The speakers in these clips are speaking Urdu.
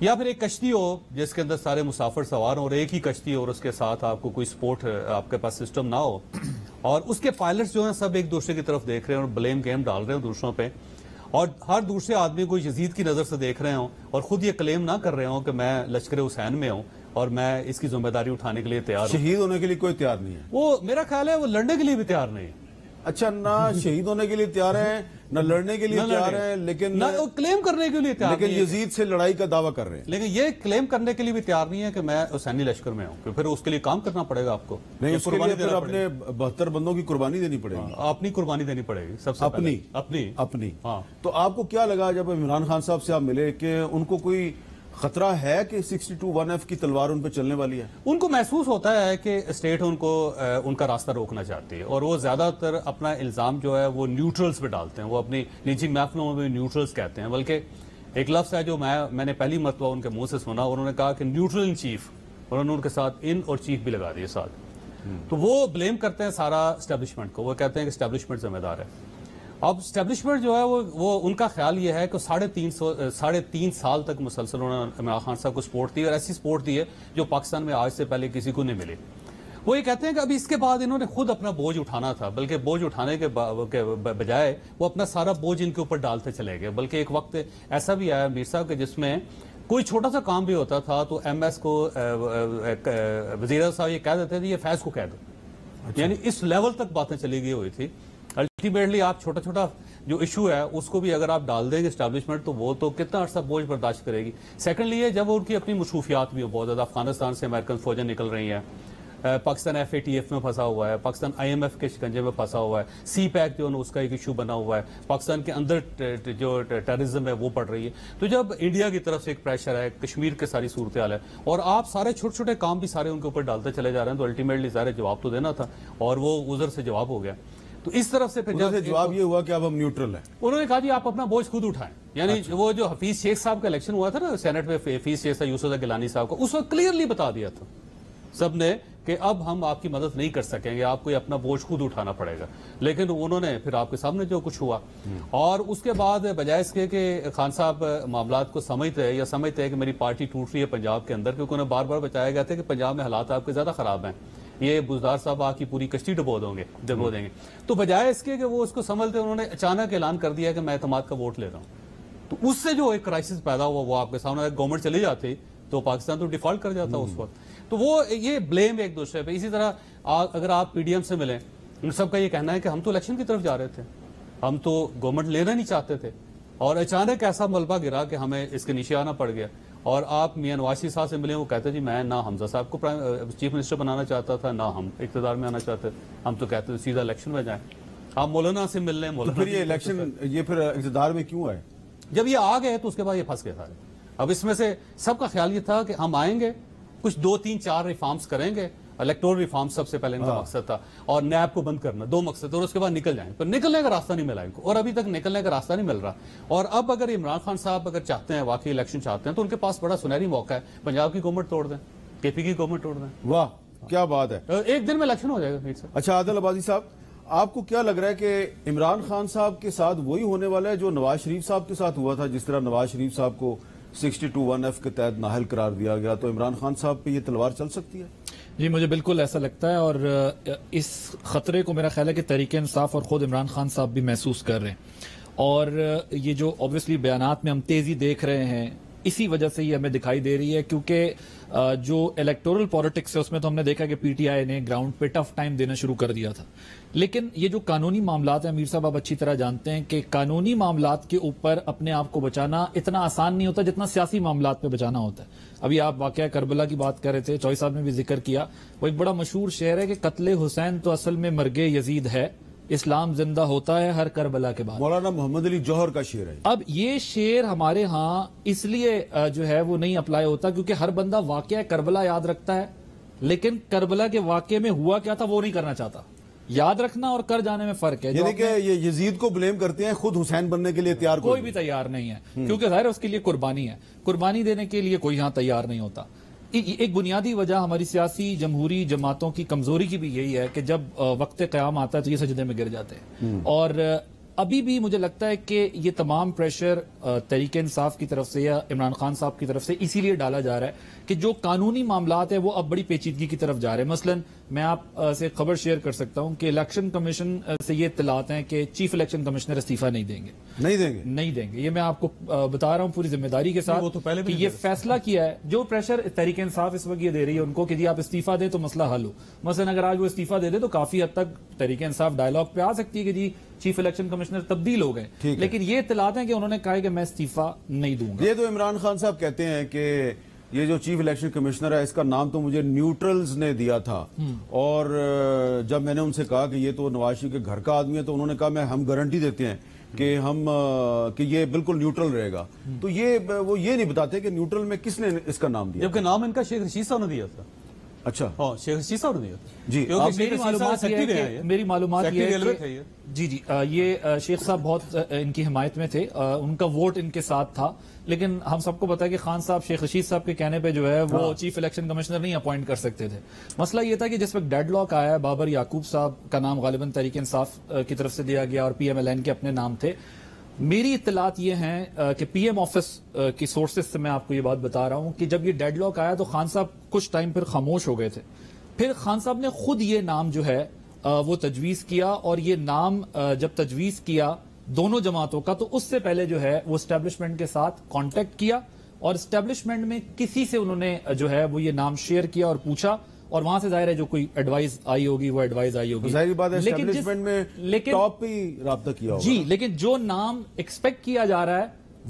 یا پھر ایک کشتی ہو جس کے اندر سارے مسافر سوار ہوں اور ایک ہی کشتی ہو اور اس کے ساتھ آپ کو کوئی سپورٹ آپ کے پاس سسٹم نہ ہو اور اس کے پائلٹس جو ہیں سب ایک دوسرے کی طرف دیکھ رہے ہیں اور بلیم گیم ڈال رہے ہیں دوسروں پہ اور ہر دوسرے آدمی کو یزید کی نظر سے دیکھ رہے ہوں اور خود یہ کلیم نہ کر رہے ہوں کہ میں لشکر حسین میں ہوں اور میں اس کی ذمہ داری اٹھانے کے لیے تیار ہوں. شہید ہونے کے لیے کوئی تیار نہیں ہے. وہ میرا خیال ہے وہ لڑنے کے لیے بھی تیار نہیں ہے. اچھا, نہ شہید ہونے کے لیے تیار ہیں, نہ لڑنے کے لیے تیار ہیں, لیکن کلیم کرنے کے لیے تیار لیکن یزید سے لڑائی کا دعویٰ کر رہے ہیں. لیکن یہ کلیم کرنے کے لیے بھی تیار نہیں ہے کہ میں حسینی لشکر میں ہوں, پھر اس کے لیے کام کرنا پڑے گا آپ کو. نہیں, اس کے لیے پھر اپنے 72 بندوں کی قربانی دینی پڑے گی. اپنی قربانی دینی پڑے گی سب سے اپنی. ہاں, تو آپ کو کیا لگا جب عمران خان صاحب سے آپ ملے کہ ان کو کوئی خطرہ ہے کہ 62-1F کی تلوار ان پہ چلنے والی ہے؟ ان کو محسوس ہوتا ہے کہ اسٹیٹ ان کو ان کا راستہ روکنا چاہتی ہے اور وہ زیادہ تر اپنا الزام جو ہے وہ نیوٹرلز پہ ڈالتے ہیں. وہ اپنی نیچی محفلوں میں نیوٹرلز کہتے ہیں, بلکہ ایک لفظ ہے جو میں نے پہلی مرتبہ ان کے منہ سے سنا, انہوں نے کہا کہ نیوٹرل ان چیف, انہوں نے ان کے ساتھ ان اور چیف بھی لگا دیے ساتھ. تو وہ بلیم کرتے ہیں سارا اسٹیبلشمنٹ کو, وہ کہتے ہیں کہ اسٹیبلشمنٹ ذمہ دار ہے. اب اسٹیبلشمنٹ جو ہے وہ ان کا خیال یہ ہے کہ 3.5 سال تک مسلسل انہوں نے عمران خان صاحب کو سپورٹ دی اور ایسی سپورٹ دی ہے جو پاکستان میں آج سے پہلے کسی کو نہیں ملی. وہ یہ کہتے ہیں کہ ابھی اس کے بعد انہوں نے خود اپنا بوجھ اٹھانا تھا, بلکہ بوجھ اٹھانے کے بجائے وہ اپنا سارا بوجھ ان کے اوپر ڈالتے چلے گئے. بلکہ ایک وقت ایسا بھی آیا میر صاحب کہ جس میں کوئی چھوٹا سا کام بھی ہوتا تھا تو ایم ایس کو وزیر صاحب یہ کہہ دیتے تھے یہ فیض کو کہہ دو. یعنی اس لیول تک باتیں چلی گئی ہوئی تھی. الٹیمیٹلی آپ چھوٹا چھوٹا جو ایشو ہے اس کو بھی اگر آپ ڈال دیں گے اسٹیبلشمنٹ تو وہ تو کتنا عرصہ بوجھ برداشت کرے گی. سیکنڈلی یہ جب ان کی اپنی مصروفیات بھی ہو بہت زیادہ, افغانستان سے امریکن فوجیں نکل رہی ہیں, پاکستان FATF میں پھنسا ہوا ہے, پاکستان IMF کے شکنجے میں پھنسا ہوا ہے, سی پیک جو اس کا ایک ایشو بنا ہوا ہے, پاکستان کے اندر جو ٹیررزم ہے وہ پڑ رہی ہے. تو جب انڈیا کی طرف سے ایک پریشر ہے, کشمیر کے ساری صورتحال ہے اور آپ سارے چھوٹے چھوٹے کام بھی سارے ان کے اوپر ڈالتے چلے جا رہے ہیں, تو الٹیمیٹلی سارے جواب تو دینا تھا اور وہ عذر سے جواب ہو گیا. تو اس طرف سے پھر جواب یہ ہوا کہ اب ہم نیوٹرل ہیں. انہوں نے کہا جی آپ اپنا بوجھ خود اٹھائیں. یعنی وہ جو حفیظ شیخ صاحب کا الیکشن ہوا تھا نا سینٹ میں, حفیظ شیخ صاحب یوسف گیلانی صاحب کو اس وقت کلیئرلی بتا دیا تھا سب نے کہ اب ہم آپ کی مدد نہیں کر سکیں گے, آپ کو اپنا بوجھ خود اٹھانا پڑے گا. لیکن انہوں نے پھر آپ کے سامنے جو کچھ ہوا اور اس کے بعد بجائے اس کے کہ خان صاحب معاملات کو سمجھتے ہیں کہ میری پارٹی ٹوٹ رہی ہے پنجاب کے اندر, کیونکہ انہیں بار بار بتایا گیا تھا کہ پنجاب میں حالات آپ کے زیادہ خراب ہیں, یہ بزدار صاحب آپ کی پوری کشتی ڈبو دیں گے. تو بجائے اس کے کہ وہ اس کو سنبھلتے, انہوں نے اچانک اعلان کر دیا کہ میں اعتماد کا ووٹ لے رہا ہوں. تو اس سے جو ایک کرائسس پیدا ہوا وہ آپ کے سامنے, گورنمنٹ چلی جاتی تو پاکستان تو ڈیفالٹ کر جاتا اس وقت. تو وہ یہ بلیم ایک دوسرے پہ. اسی طرح اگر آپ PDM سے ملیں, ان سب کا یہ کہنا ہے کہ ہم تو الیکشن کی طرف جا رہے تھے, ہم تو گورنمنٹ لینا نہیں چاہتے تھے اور اچانک ایسا ملبہ گرا کہ ہمیں اس کے نیچے آنا پڑ گیا. اور آپ میاں نواز شریف صاحب سے ملیں, وہ کہتے جی میں نہ حمزہ صاحب کو چیف منسٹر بنانا چاہتا تھا, نہ ہم اقتدار میں آنا چاہتے, ہم تو کہتے تھے سیدھا الیکشن میں جائیں. آپ مولانا سے مل لیں. پھر یہ الیکشن یہ پھر اقتدار میں کیوں آئے؟ جب یہ آ گئے تو اس کے بعد یہ پھنس گئے سارے. اب اس میں سے سب کا خیال یہ تھا کہ ہم آئیں گے, کچھ 2-3-4 ریفارمز کریں گے, الیکٹورل ریفارم سب سے پہلے ان کا مقصد تھا, اور نیب کو بند کرنا, 2 مقصد, اور اس کے بعد نکل جائیں. پر نکلنے کا راستہ نہیں ملا ان کو, اور ابھی تک نکلنے کا راستہ نہیں مل رہا. اور اب اگر عمران خان صاحب اگر چاہتے ہیں واقعی الیکشن چاہتے ہیں تو ان کے پاس بڑا سنہری موقع ہے, پنجاب کی گورنمنٹ توڑ دیں, KP کی گورنمنٹ توڑ دیں. واہ کیا بات ہے, ایک دن میں الیکشن ہو جائے گا. اچھا عادل عباسی صاحب, آپ کو کیا لگ رہا ہے کہ عمران خان صاحب کے ساتھ وہی ہونے والا ہے جو نواز شریف صاحب کے ساتھ ہوا تھا, جس طرح نواز شریف صاحب کو 62-1F کے تحت نااہل قرار دیا گیا, تو عمران خان صاحب پہ یہ تلوار چل سکتی ہے؟ جی مجھے بالکل ایسا لگتا ہے, اور اس خطرے کو میرا خیال ہے کہ تحریک انصاف اور خود عمران خان صاحب بھی محسوس کر رہے ہیں. اور یہ جو اوبویسلی بیانات میں ہم تیزی دیکھ رہے ہیں اسی وجہ سے یہ ہمیں دکھائی دے رہی ہے, کیونکہ جو الیکٹورل پالیٹکس ہے اس میں تو ہم نے دیکھا کہ PTI نے گراؤنڈ پہ ٹف ٹائم دینا شروع کر دیا تھا. لیکن یہ جو قانونی معاملات ہیں, امیر صاحب آپ اچھی طرح جانتے ہیں کہ قانونی معاملات کے اوپر اپنے آپ کو بچانا اتنا آسان نہیں ہوتا جتنا سیاسی معاملات پہ بچانا ہوتا ہے. ابھی آپ واقعہ کربلا کی بات کر رہے تھے, چوئی صاحب نے بھی ذکر کیا, وہ ایک بڑا مشہور شعر ہے کہ قتل حسین تو اصل میں مرگ یزید ہے, اسلام زندہ ہوتا ہے ہر کربلا کے بعد. مولانا محمد علی جوہر کا شعر ہے. اب یہ شعر ہمارے ہاں اس لیے جو ہے وہ نہیں اپلائی ہوتا کیونکہ ہر بندہ واقعہ کربلا یاد رکھتا ہے, لیکن کربلا کے واقعے میں ہوا کیا تھا وہ نہیں کرنا چاہتا. یاد رکھنا اور کر جانے میں فرق ہے. یعنی کہ یہ یزید کو بلیم کرتے ہیں, خود حسین بننے کے لیے تیار کوئی بھی تیار نہیں ہے, کیونکہ ظاہر اس کے لیے قربانی ہے, قربانی دینے کے لیے کوئی یہاں تیار نہیں ہوتا. ایک بنیادی وجہ ہماری سیاسی جمہوری جماعتوں کی کمزوری کی بھی یہی ہے کہ جب وقت قیام آتا ہے تو یہ سجدے میں گر جاتے ہیں. اور ابھی بھی مجھے لگتا ہے کہ یہ تمام پریشر تحریک انصاف کی طرف سے یا عمران خان صاحب کی طرف سے اسی لیے ڈالا جا رہا ہے کہ جو قانونی معاملات ہیں وہ اب بڑی پیچیدگی کی طرف جا رہے ہیں. مثلا میں آپ سے خبر شیئر کر سکتا ہوں کہ الیکشن کمیشن سے یہ اطلاعات ہیں کہ چیف الیکشن کمشنر استعفیٰ نہیں دیں گے. یہ میں آپ کو بتا رہا ہوں پوری ذمہ داری کے ساتھ کہ یہ فیصلہ کیا ہے. جو پریشر تحریک انصاف اس وقت یہ دے رہی ہے ان کو کہ جی آپ استعفیٰ دیں تو مسئلہ حل ہو. مثلا اگر آج وہ استعفیٰ دے دے تو کافی حد تک تحریک انصاف ڈائلاگ پہ آ سکتی ہے کہ جی چیف الیکشن کمشنر تبدیل ہو گئے, لیکن یہ اطلاعات ہیں کہ انہوں نے کہا کہ میں استعفیٰ نہیں دوں گا. یہ تو عمران خان صاحب کہتے ہیں کہ یہ جو چیف الیکشن کمشنر ہے اس کا نام تو مجھے نیوٹرلز نے دیا تھا, اور جب میں نے ان سے کہا کہ یہ تو نواز شریف کے گھر کا آدمی ہے تو انہوں نے کہا ہم گارنٹی دیتے ہیں کہ یہ بالکل نیوٹرل رہے گا. تو وہ یہ نہیں بتاتے کہ نیوٹرل میں کس نے اس کا نام دیا, جبکہ نام ان کا شیخ رشید صاحب نے دیا تھا. اچھا ہاں شیخ رشید صاحب نے دیا جی. میری معلومات یہ شیخ صاحب بہت ان کی حمایت میں تھے, ان کا ووٹ ان کے ساتھ تھا, لیکن ہم سب کو پتا ہے کہ خان صاحب شیخ رشید صاحب کے کہنے پہ جو ہے وہ چیف الیکشن کمشنر نہیں اپوائنٹ کر سکتے تھے. مسئلہ یہ تھا کہ جس وقت ڈیڈ لاک آیا, بابر یعقوب صاحب کا نام غالباً تحریک انصاف کی طرف سے دیا گیا اور پی ایم ایل این کے اپنے نام تھے. میری اطلاعات یہ ہیں کہ پی ایم آفس کی سورسز سے میں آپ کو یہ بات بتا رہا ہوں کہ جب یہ ڈیڈ لاک آیا تو خان صاحب کچھ ٹائم پھر خاموش ہو گئے تھے. پھر خان صاحب نے خود یہ نام جو ہے وہ تجویز کیا, اور یہ نام جب تجویز کیا دونوں جماعتوں کا تو اس سے پہلے جو ہے وہ اسٹیبلشمنٹ کے ساتھ کانٹیکٹ کیا, اور اسٹیبلشمنٹ میں کسی سے انہوں نے جو ہے وہ یہ نام شیئر کیا اور پوچھا, اور وہاں سے ظاہر ہے جو کوئی ایڈوائز آئی ہوگی وہ ایڈوائز آئی ہوگی. ظاہری بات ہے اسٹیبلشمنٹ میں ٹاپ پہ رابطہ کیا ہوگا جی, لیکن جو نام ایکسپیکٹ کیا جا رہا ہے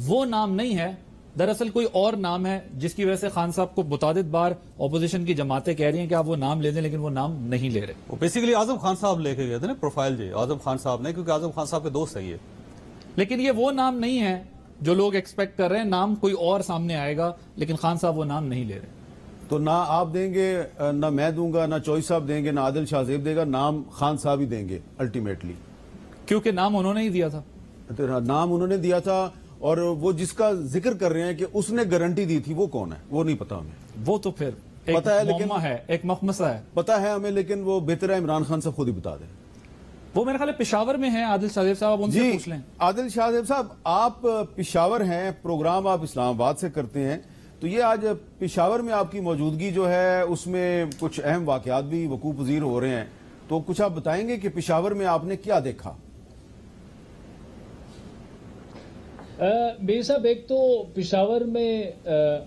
وہ نام نہیں ہے, دراصل کوئی اور نام ہے جس کی وجہ سے خان صاحب کو متعدد بار اپوزیشن کی جماعتیں کہہ رہی ہیں کہ آپ وہ نام لے دیں, لیکن وہ نام نہیں لے رہے. وہ بیسیکلی اعظم خان صاحب لے کے گئے تھے نا پروفائل, جی اعظم خان صاحب نے, کیونکہ اعظم خان صاحب کے دوست ہے یہ. لیکن یہ وہ نام نہیں ہے جو لوگ ایکسپیکٹ کر رہے ہیں, نام کوئی اور سامنے آئے گا, لیکن خان صاحب وہ نام نہیں لے رہے. تو نہ آپ دیں گے, نہ میں دوں گا, نہ چوئی صاحب دیں گے, نہ عادل شاہ زیب دے گا, نام خان صاحب ہی دیں گے الٹیمیٹلی, کیونکہ نام انہوں نے ہی دیا تھا. نام انہوں نے دیا تھا, اور وہ جس کا ذکر کر رہے ہیں کہ اس نے گارنٹی دی تھی وہ کون ہے وہ نہیں پتا ہمیں. وہ تو پھر پتا ہے, لیکن ایک مخمصہ ہے, پتا ہے ہمیں, لیکن وہ بہتر ہے عمران خان صاحب خود ہی بتا دیں. وہ میرے خیال ہے پشاور میں ہیں عادل شاہ زیب صاحب, آپ ان سے پوچھ لیں. عادل شاہ زیب صاحب آپ پشاور ہیں, پروگرام آپ اسلام آباد سے کرتے ہیں, تو یہ آج پشاور میں آپ کی موجودگی جو ہے اس میں کچھ اہم واقعات بھی وقوع پذیر ہو رہے ہیں, تو کچھ آپ بتائیں گے کہ پشاور میں آپ نے کیا دیکھا؟ میر صاحب, ایک تو پشاور میں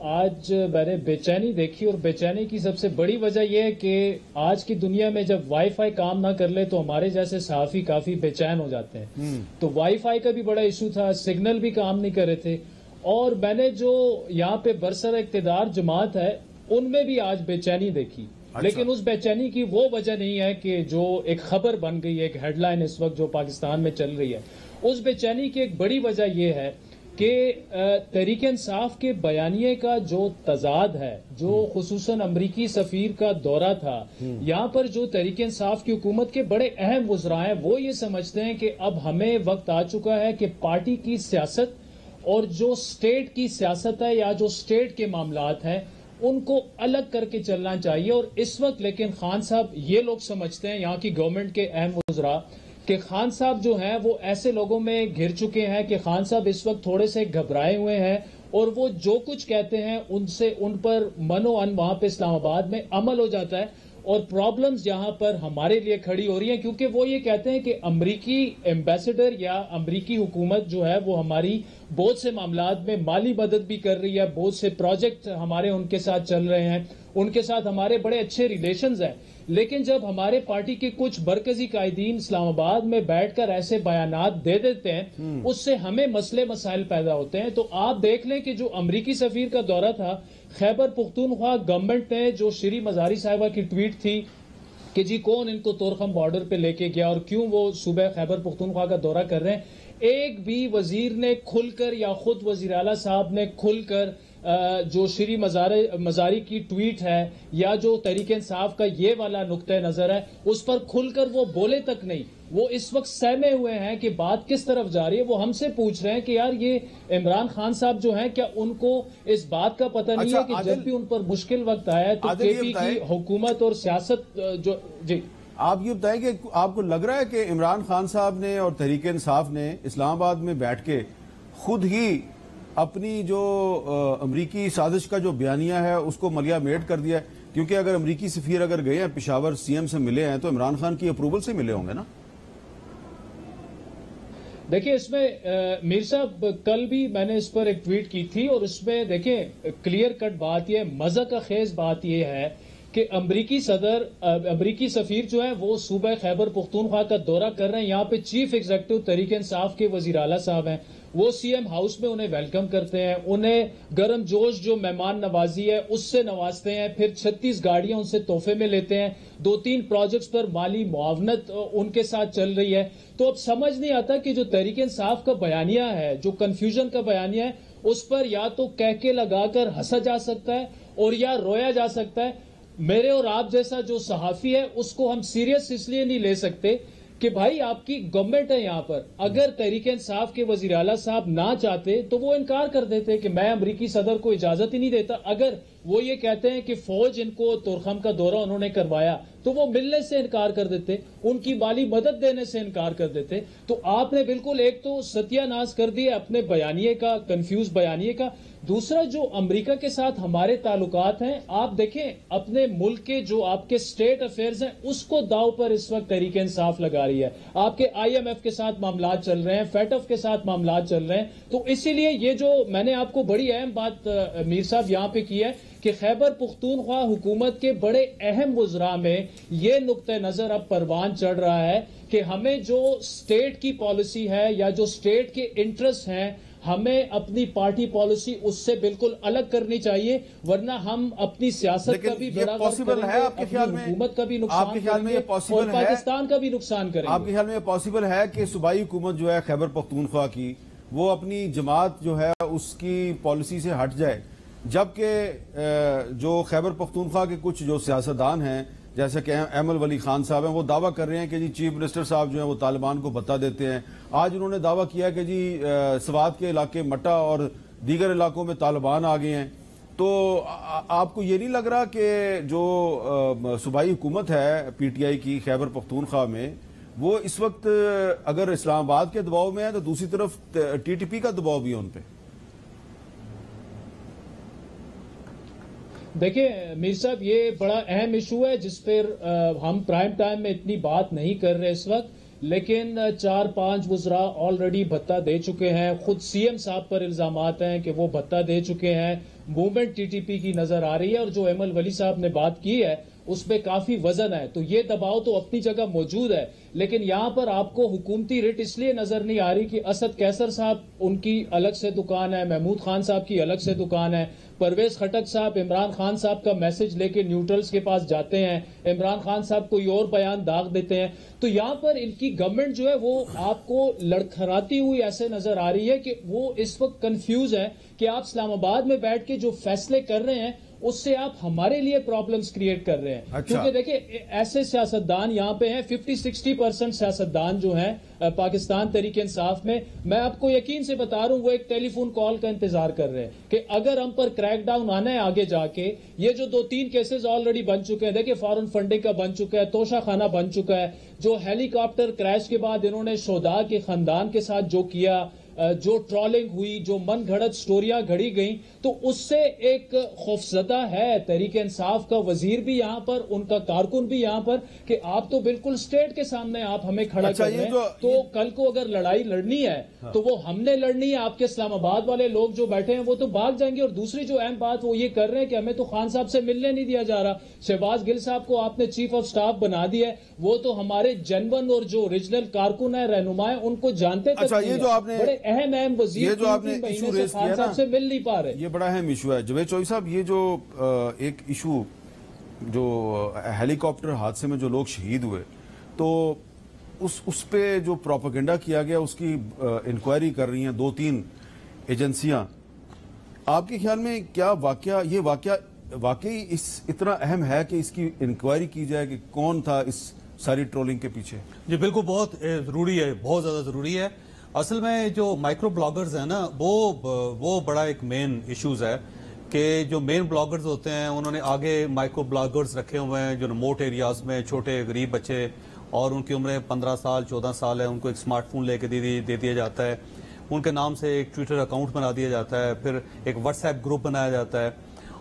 آج میں نے بے چینی دیکھی, اور بے چینی کی سب سے بڑی وجہ یہ ہے کہ آج کی دنیا میں جب وائی فائی کام نہ کر لے تو ہمارے جیسے صحافی کافی بے چین ہو جاتے ہیں. تو وائی فائی کا بھی بڑا ایشو تھا, سگنل بھی کام نہیں کر رہے تھے, اور میں نے جو یہاں پہ برسر اقتدار جماعت ہے ان میں بھی آج بے چینی دیکھی. لیکن اس بے چینی کی وہ وجہ نہیں ہے کہ جو ایک خبر بن گئی ہے, ایک ہیڈ لائن اس وقت جو پاکستان میں چل رہی ہے. اس بے چینی کی ایک بڑی وجہ یہ ہے کہ تحریک انصاف کے بیانیے کا جو تضاد ہے, جو خصوصاً امریکی سفیر کا دورہ تھا, یہاں پر جو تحریک انصاف کی حکومت کے بڑے اہم وزراء ہیں وہ یہ سمجھتے ہیں کہ اب ہمیں وقت آ چکا ہے کہ پارٹی کی سیاست اور جو سٹیٹ کی سیاست ہے یا جو سٹیٹ کے معاملات ہیں ان کو الگ کر کے چلنا چاہیے. اور اس وقت لیکن خان صاحب یہ لوگ سمجھتے ہیں, یہاں کی گورنمنٹ کے اہم وزراء, کہ خان صاحب جو ہیں وہ ایسے لوگوں میں گھر چکے ہیں کہ خان صاحب اس وقت تھوڑے سے گھبرائے ہوئے ہیں, اور وہ جو کچھ کہتے ہیں ان پر منو ان وہاں پہ اسلام آباد میں عمل ہو جاتا ہے. اور پرابلمز یہاں پر ہمارے لیے کھڑی ہو رہی ہیں, کیونکہ وہ یہ کہتے ہیں کہ امریکی ایمبیسڈر یا امریکی حکومت جو ہے وہ ہماری بہت سے معاملات میں مالی مدد بھی کر رہی ہے, بہت سے پروجیکٹ ہمارے ان کے ساتھ چل رہے ہیں, ان کے ساتھ ہمارے بڑے اچھے ریلیشنز ہیں. لیکن جب ہمارے پارٹی کے کچھ مرکزی قائدین اسلام آباد میں بیٹھ کر ایسے بیانات دے دیتے ہیں اس سے ہمیں مسئلے مسائل پیدا ہوتے ہیں. تو آپ دیکھ لیں کہ جو امریکی سفیر کا دورہ تھا, خیبر پختونخوا گورنمنٹ نے جو شری مزاری صاحبہ کی ٹویٹ تھی کہ جی کون ان کو طورخم بارڈر پہ لے کے گیا اور کیوں وہ صوبہ خیبر پختونخوا کا دورہ کر رہے ہیں, ایک بھی وزیر نے کھل کر یا خود وزیر اعلیٰ صاحب نے کھل کر جو شری مزاری کی ٹویٹ ہے یا جو تحریک انصاف کا یہ والا نقطہ نظر ہے اس پر کھل کر وہ بولے تک نہیں. وہ اس وقت سہمے ہوئے ہیں کہ بات کس طرف جا رہی ہے. وہ ہم سے پوچھ رہے ہیں کہ یار یہ عمران خان صاحب جو ہیں کیا ان کو اس بات کا پتہ نہیں ہے کہ جب بھی ان پر مشکل وقت آیا ہے تو کے پی کی حکومت اور سیاست جو جی آپ یہ بتائیں کہ آپ کو لگ رہا ہے کہ عمران خان صاحب نے اور تحریک انصاف نے اسلام آباد میں بیٹھ کے خود ہی اپنی جو امریکی سازش کا جو بیانیہ ہے اس کو ملیا میٹ کر دیا ہے؟ کیونکہ اگر امریکی سفیر اگر گئے ہیں پشاور سی ایم سے ملے ہیں تو عمران خان کی اپروول سے ملے ہوں گے نا؟ دیکھیں اس میں میر صاحب کل بھی میں نے اس پر ایک ٹویٹ کی تھی اور اس میں دیکھیں کلیئر کٹ بات یہ مزہ کا خیز بات یہ ہے کہ امریکی سفیر جو ہے وہ صوبہ خیبر پختونخوا کا دورہ کر رہے ہیں. یہاں پہ چیف ایگزیکٹو تحریک انصاف کے وزیر اعلیٰ صاحب ہیں, وہ سی ایم ہاؤس میں انہیں ویلکم کرتے ہیں, انہیں گرم جوش جو مہمان نوازی ہے اس سے نوازتے ہیں, پھر 36 گاڑیاں ان سے تحفے میں لیتے ہیں, 2-3 پروجیکٹس پر مالی معاونت ان کے ساتھ چل رہی ہے. تو اب سمجھ نہیں آتا کہ جو تحریک انصاف کا بیانیہ ہے, جو کنفیوژن کا بیانیہ ہے, اس پر یا تو کہکے لگا کر ہنسا جا سکتا ہے اور یا رویا جا سکتا ہے. میرے اور آپ جیسا جو صحافی ہے اس کو ہم سیریس اس لیے نہیں لے سکتے کہ بھائی آپ کی گورنمنٹ ہے یہاں پر. اگر تحریک انصاف کے وزیر اعلیٰ صاحب نہ چاہتے تو وہ انکار کر دیتے کہ میں امریکی صدر کو اجازت ہی نہیں دیتا. اگر وہ یہ کہتے ہیں کہ فوج ان کو تورخم کا دورہ انہوں نے کروایا تو وہ ملنے سے انکار کر دیتے, ان کی مالی مدد دینے سے انکار کر دیتے. تو آپ نے بالکل ایک تو ستیہ ناش کر دیا اپنے بیانیے کا, کنفیوز بیانیے کا. دوسرا جو امریکہ کے ساتھ ہمارے تعلقات ہیں, آپ دیکھیں اپنے ملک کے جو آپ کے اسٹیٹ افیئرز ہیں اس کو داؤ پر اس وقت تحریک انصاف لگا رہی ہے. آپ کے IMF کے ساتھ معاملات چل رہے ہیں, FATF کے ساتھ معاملات چل رہے ہیں. تو اسی لیے یہ جو میں نے آپ کو بڑی اہم بات میر صاحب یہاں پہ کی ہے کہ خیبر پختونخوا حکومت کے بڑے اہم وزراء میں یہ نقطہ نظر اب پروان چڑھ رہا ہے کہ ہمیں جو اسٹیٹ کی پالیسی ہے یا جو اسٹیٹ کے انٹرسٹ ہیں, ہمیں اپنی پارٹی پالیسی اس سے بالکل الگ کرنی چاہیے, ورنہ ہم اپنی سیاست کا بھی بڑا پاسبل ہے آپ کے خیال میں, حکومت کا بھی آپ کے خیال میں یہ پاسبل ہے, اور پاکستان کا بھی نقصان کریں گے. آپ کے خیال میں یہ پاسبل ہے کہ صوبائی حکومت جو ہے خیبر پختونخوا کی وہ اپنی جماعت جو ہے اس کی پالیسی سے ہٹ جائے, جبکہ جو خیبر پختونخوا کے کچھ جو سیاستدان ہیں جیسے کہ ایمل ولی خان صاحب ہیں وہ دعویٰ کر رہے ہیں کہ جی چیف منسٹر صاحب جو ہیں وہ طالبان کو بھتہ دیتے ہیں. آج انہوں نے دعویٰ کیا کہ جی سوات کے علاقے مٹا اور دیگر علاقوں میں طالبان آ گئے ہیں. تو آپ کو یہ نہیں لگ رہا کہ جو صوبائی حکومت ہے PTI کی خیبر پختونخوا میں وہ اس وقت اگر اسلام آباد کے دباؤ میں ہے تو دوسری طرف TTP کا دباؤ بھی ہے ان پہ؟ دیکھیں میر صاحب یہ بڑا اہم ایشو ہے جس پر ہم پرائم ٹائم میں اتنی بات نہیں کر رہے اس وقت, لیکن 4-5 وزراء آلریڈی بھتہ دے چکے ہیں. خود CM صاحب پر الزامات ہیں کہ وہ بھتہ دے چکے ہیں. موومنٹ TTP کی نظر آ رہی ہے, اور جو ایمل ولی صاحب نے بات کی ہے اس پہ کافی وزن ہے. تو یہ دباؤ تو اپنی جگہ موجود ہے, لیکن یہاں پر آپ کو حکومتی رٹ اس لیے نظر نہیں آ رہی کہ اسد کیسر صاحب ان کی الگ سے دکان ہے, محمود خان صاحب کی الگ سے دکان ہے, پرویز خٹک صاحب عمران خان صاحب کا میسج لے کے نیوٹرلز کے پاس جاتے ہیں, عمران خان صاحب کوئی اور بیان داغ دیتے ہیں. تو یہاں پر ان کی گورنمنٹ جو ہے وہ آپ کو لڑکھڑاتی ہوئی ایسے نظر آ رہی ہے کہ وہ اس وقت کنفیوز ہے کہ آپ اسلام آباد میں بیٹھ کے جو فیصلے کر رہے ہیں اس سے آپ ہمارے لیے پرابلمز کریٹ کر رہے ہیں. کیونکہ دیکھیں ایسے سیاستدان یہاں پہ ہیں, 50-60% سیاستدان جو ہیں پاکستان تحریک انصاف میں آپ کو یقین سے بتا رہا ہوں وہ ایک ٹیلی فون کال کا انتظار کر رہے ہیں کہ اگر ہم پر کریک ڈاؤن آنا ہے آگے جا کے. یہ جو 2-3 کیسز آلریڈی بن چکے ہیں, دیکھیں فارن فنڈنگ کا بن چکا ہے, توشہ خانہ بن چکا ہے, جو ہیلی کاپٹر کریش کے بعد انہوں نے شہداء کے خاندان کے ساتھ جو کیا, جو ٹرولنگ ہوئی, جو من گھڑت سٹوریاں گھڑی گئیں, تو اس سے ایک خوفزدہ ہے تحریک انصاف کا وزیر بھی یہاں پر, ان کا کارکن بھی یہاں پر, کہ آپ تو بالکل سٹیٹ کے سامنے آپ ہمیں کھڑا کر رہے ہیں. تو کل کو اگر لڑائی لڑنی ہے تو وہ ہم نے لڑنی ہے, آپ کے اسلام آباد والے لوگ جو بیٹھے ہیں وہ تو بھاگ جائیں گے. اور دوسری جو اہم بات وہ یہ کر رہے ہیں کہ ہمیں تو خان صاحب سے ملنے نہیں دیا جا رہا. شہباز گل صاحب کو آپ نے چیف آف سٹاف بنا دیا ہے, وہ تو ہمارے جنون اور جو ریجنل کارکن ہیں, رہنما ہیں, ان کو جانتے تک نہیں ہیں. بڑے اہم وزیر یہ جو آپ نے ایشو ریز کیا نا, سے مل نہیں پا رہے, یہ بڑا اہم ایشو ہے. جوید چوہدری صاحب, یہ جو ایک ایشو جو ہیلی کاپٹر حادثے میں جو لوگ شہید ہوئے, تو اس پہ جو پروپیگنڈا کیا گیا اس کی انکوائری کر رہی ہیں 2-3 ایجنسیاں. آپ کے خیال میں کیا یہ واقعہ واقعی اتنا اہم ہے کہ اس کی انکوائری کی جائے کہ کون تھا اس ساری ٹرولنگ کے پیچھے؟ جی بالکل, بہت ضروری ہے, بہت زیادہ ضروری ہے. اصل میں جو مائکرو بلاگرز ہیں نا وہ بڑا ایک مین ایشوز ہے. کہ جو مین بلاگرز ہوتے ہیں انہوں نے آگے مائکرو بلاگرز رکھے ہوئے ہیں جو ریموٹ ایریاز میں چھوٹے غریب بچے اور ان کی عمریں 15 سال 14 سال ہے، ان کو ایک سمارٹ فون لے کے دے دیا جاتا ہے، ان کے نام سے ایک ٹویٹر اکاؤنٹ بنا دیا جاتا ہے، پھر ایک واٹس ایپ گروپ بنایا جاتا ہے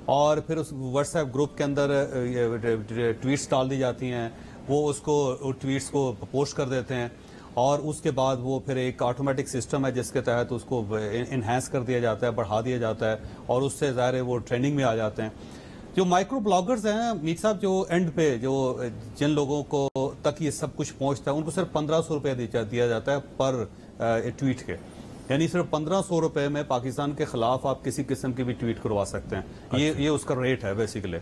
اور پھر اس واٹس ایپ گروپ کے اندر ٹویٹس ڈال دی جاتی ہیں، وہ اس کو ٹویٹس کو پوسٹ کر دیتے ہیں اور اس کے بعد وہ پھر ایک آٹومیٹک سسٹم ہے جس کے تحت اس کو انہینس کر دیا جاتا ہے، بڑھا دیا جاتا ہے اور اس سے ظاہر ہے وہ ٹرینڈنگ میں آ جاتے ہیں۔ جو مائکرو بلاگرز ہیں میر صاحب، جو اینڈ پہ جن لوگوں کو تک یہ سب کچھ پہنچتا ہے ان کو صرف 1500 روپے دیا جاتا ہے پر ٹویٹ کے، یعنی صرف 1500 روپے میں پاکستان کے خلاف آپ کسی قسم کی بھی ٹویٹ کروا سکتے ہیں، یہ اس کا ریٹ ہے بیسیکلی۔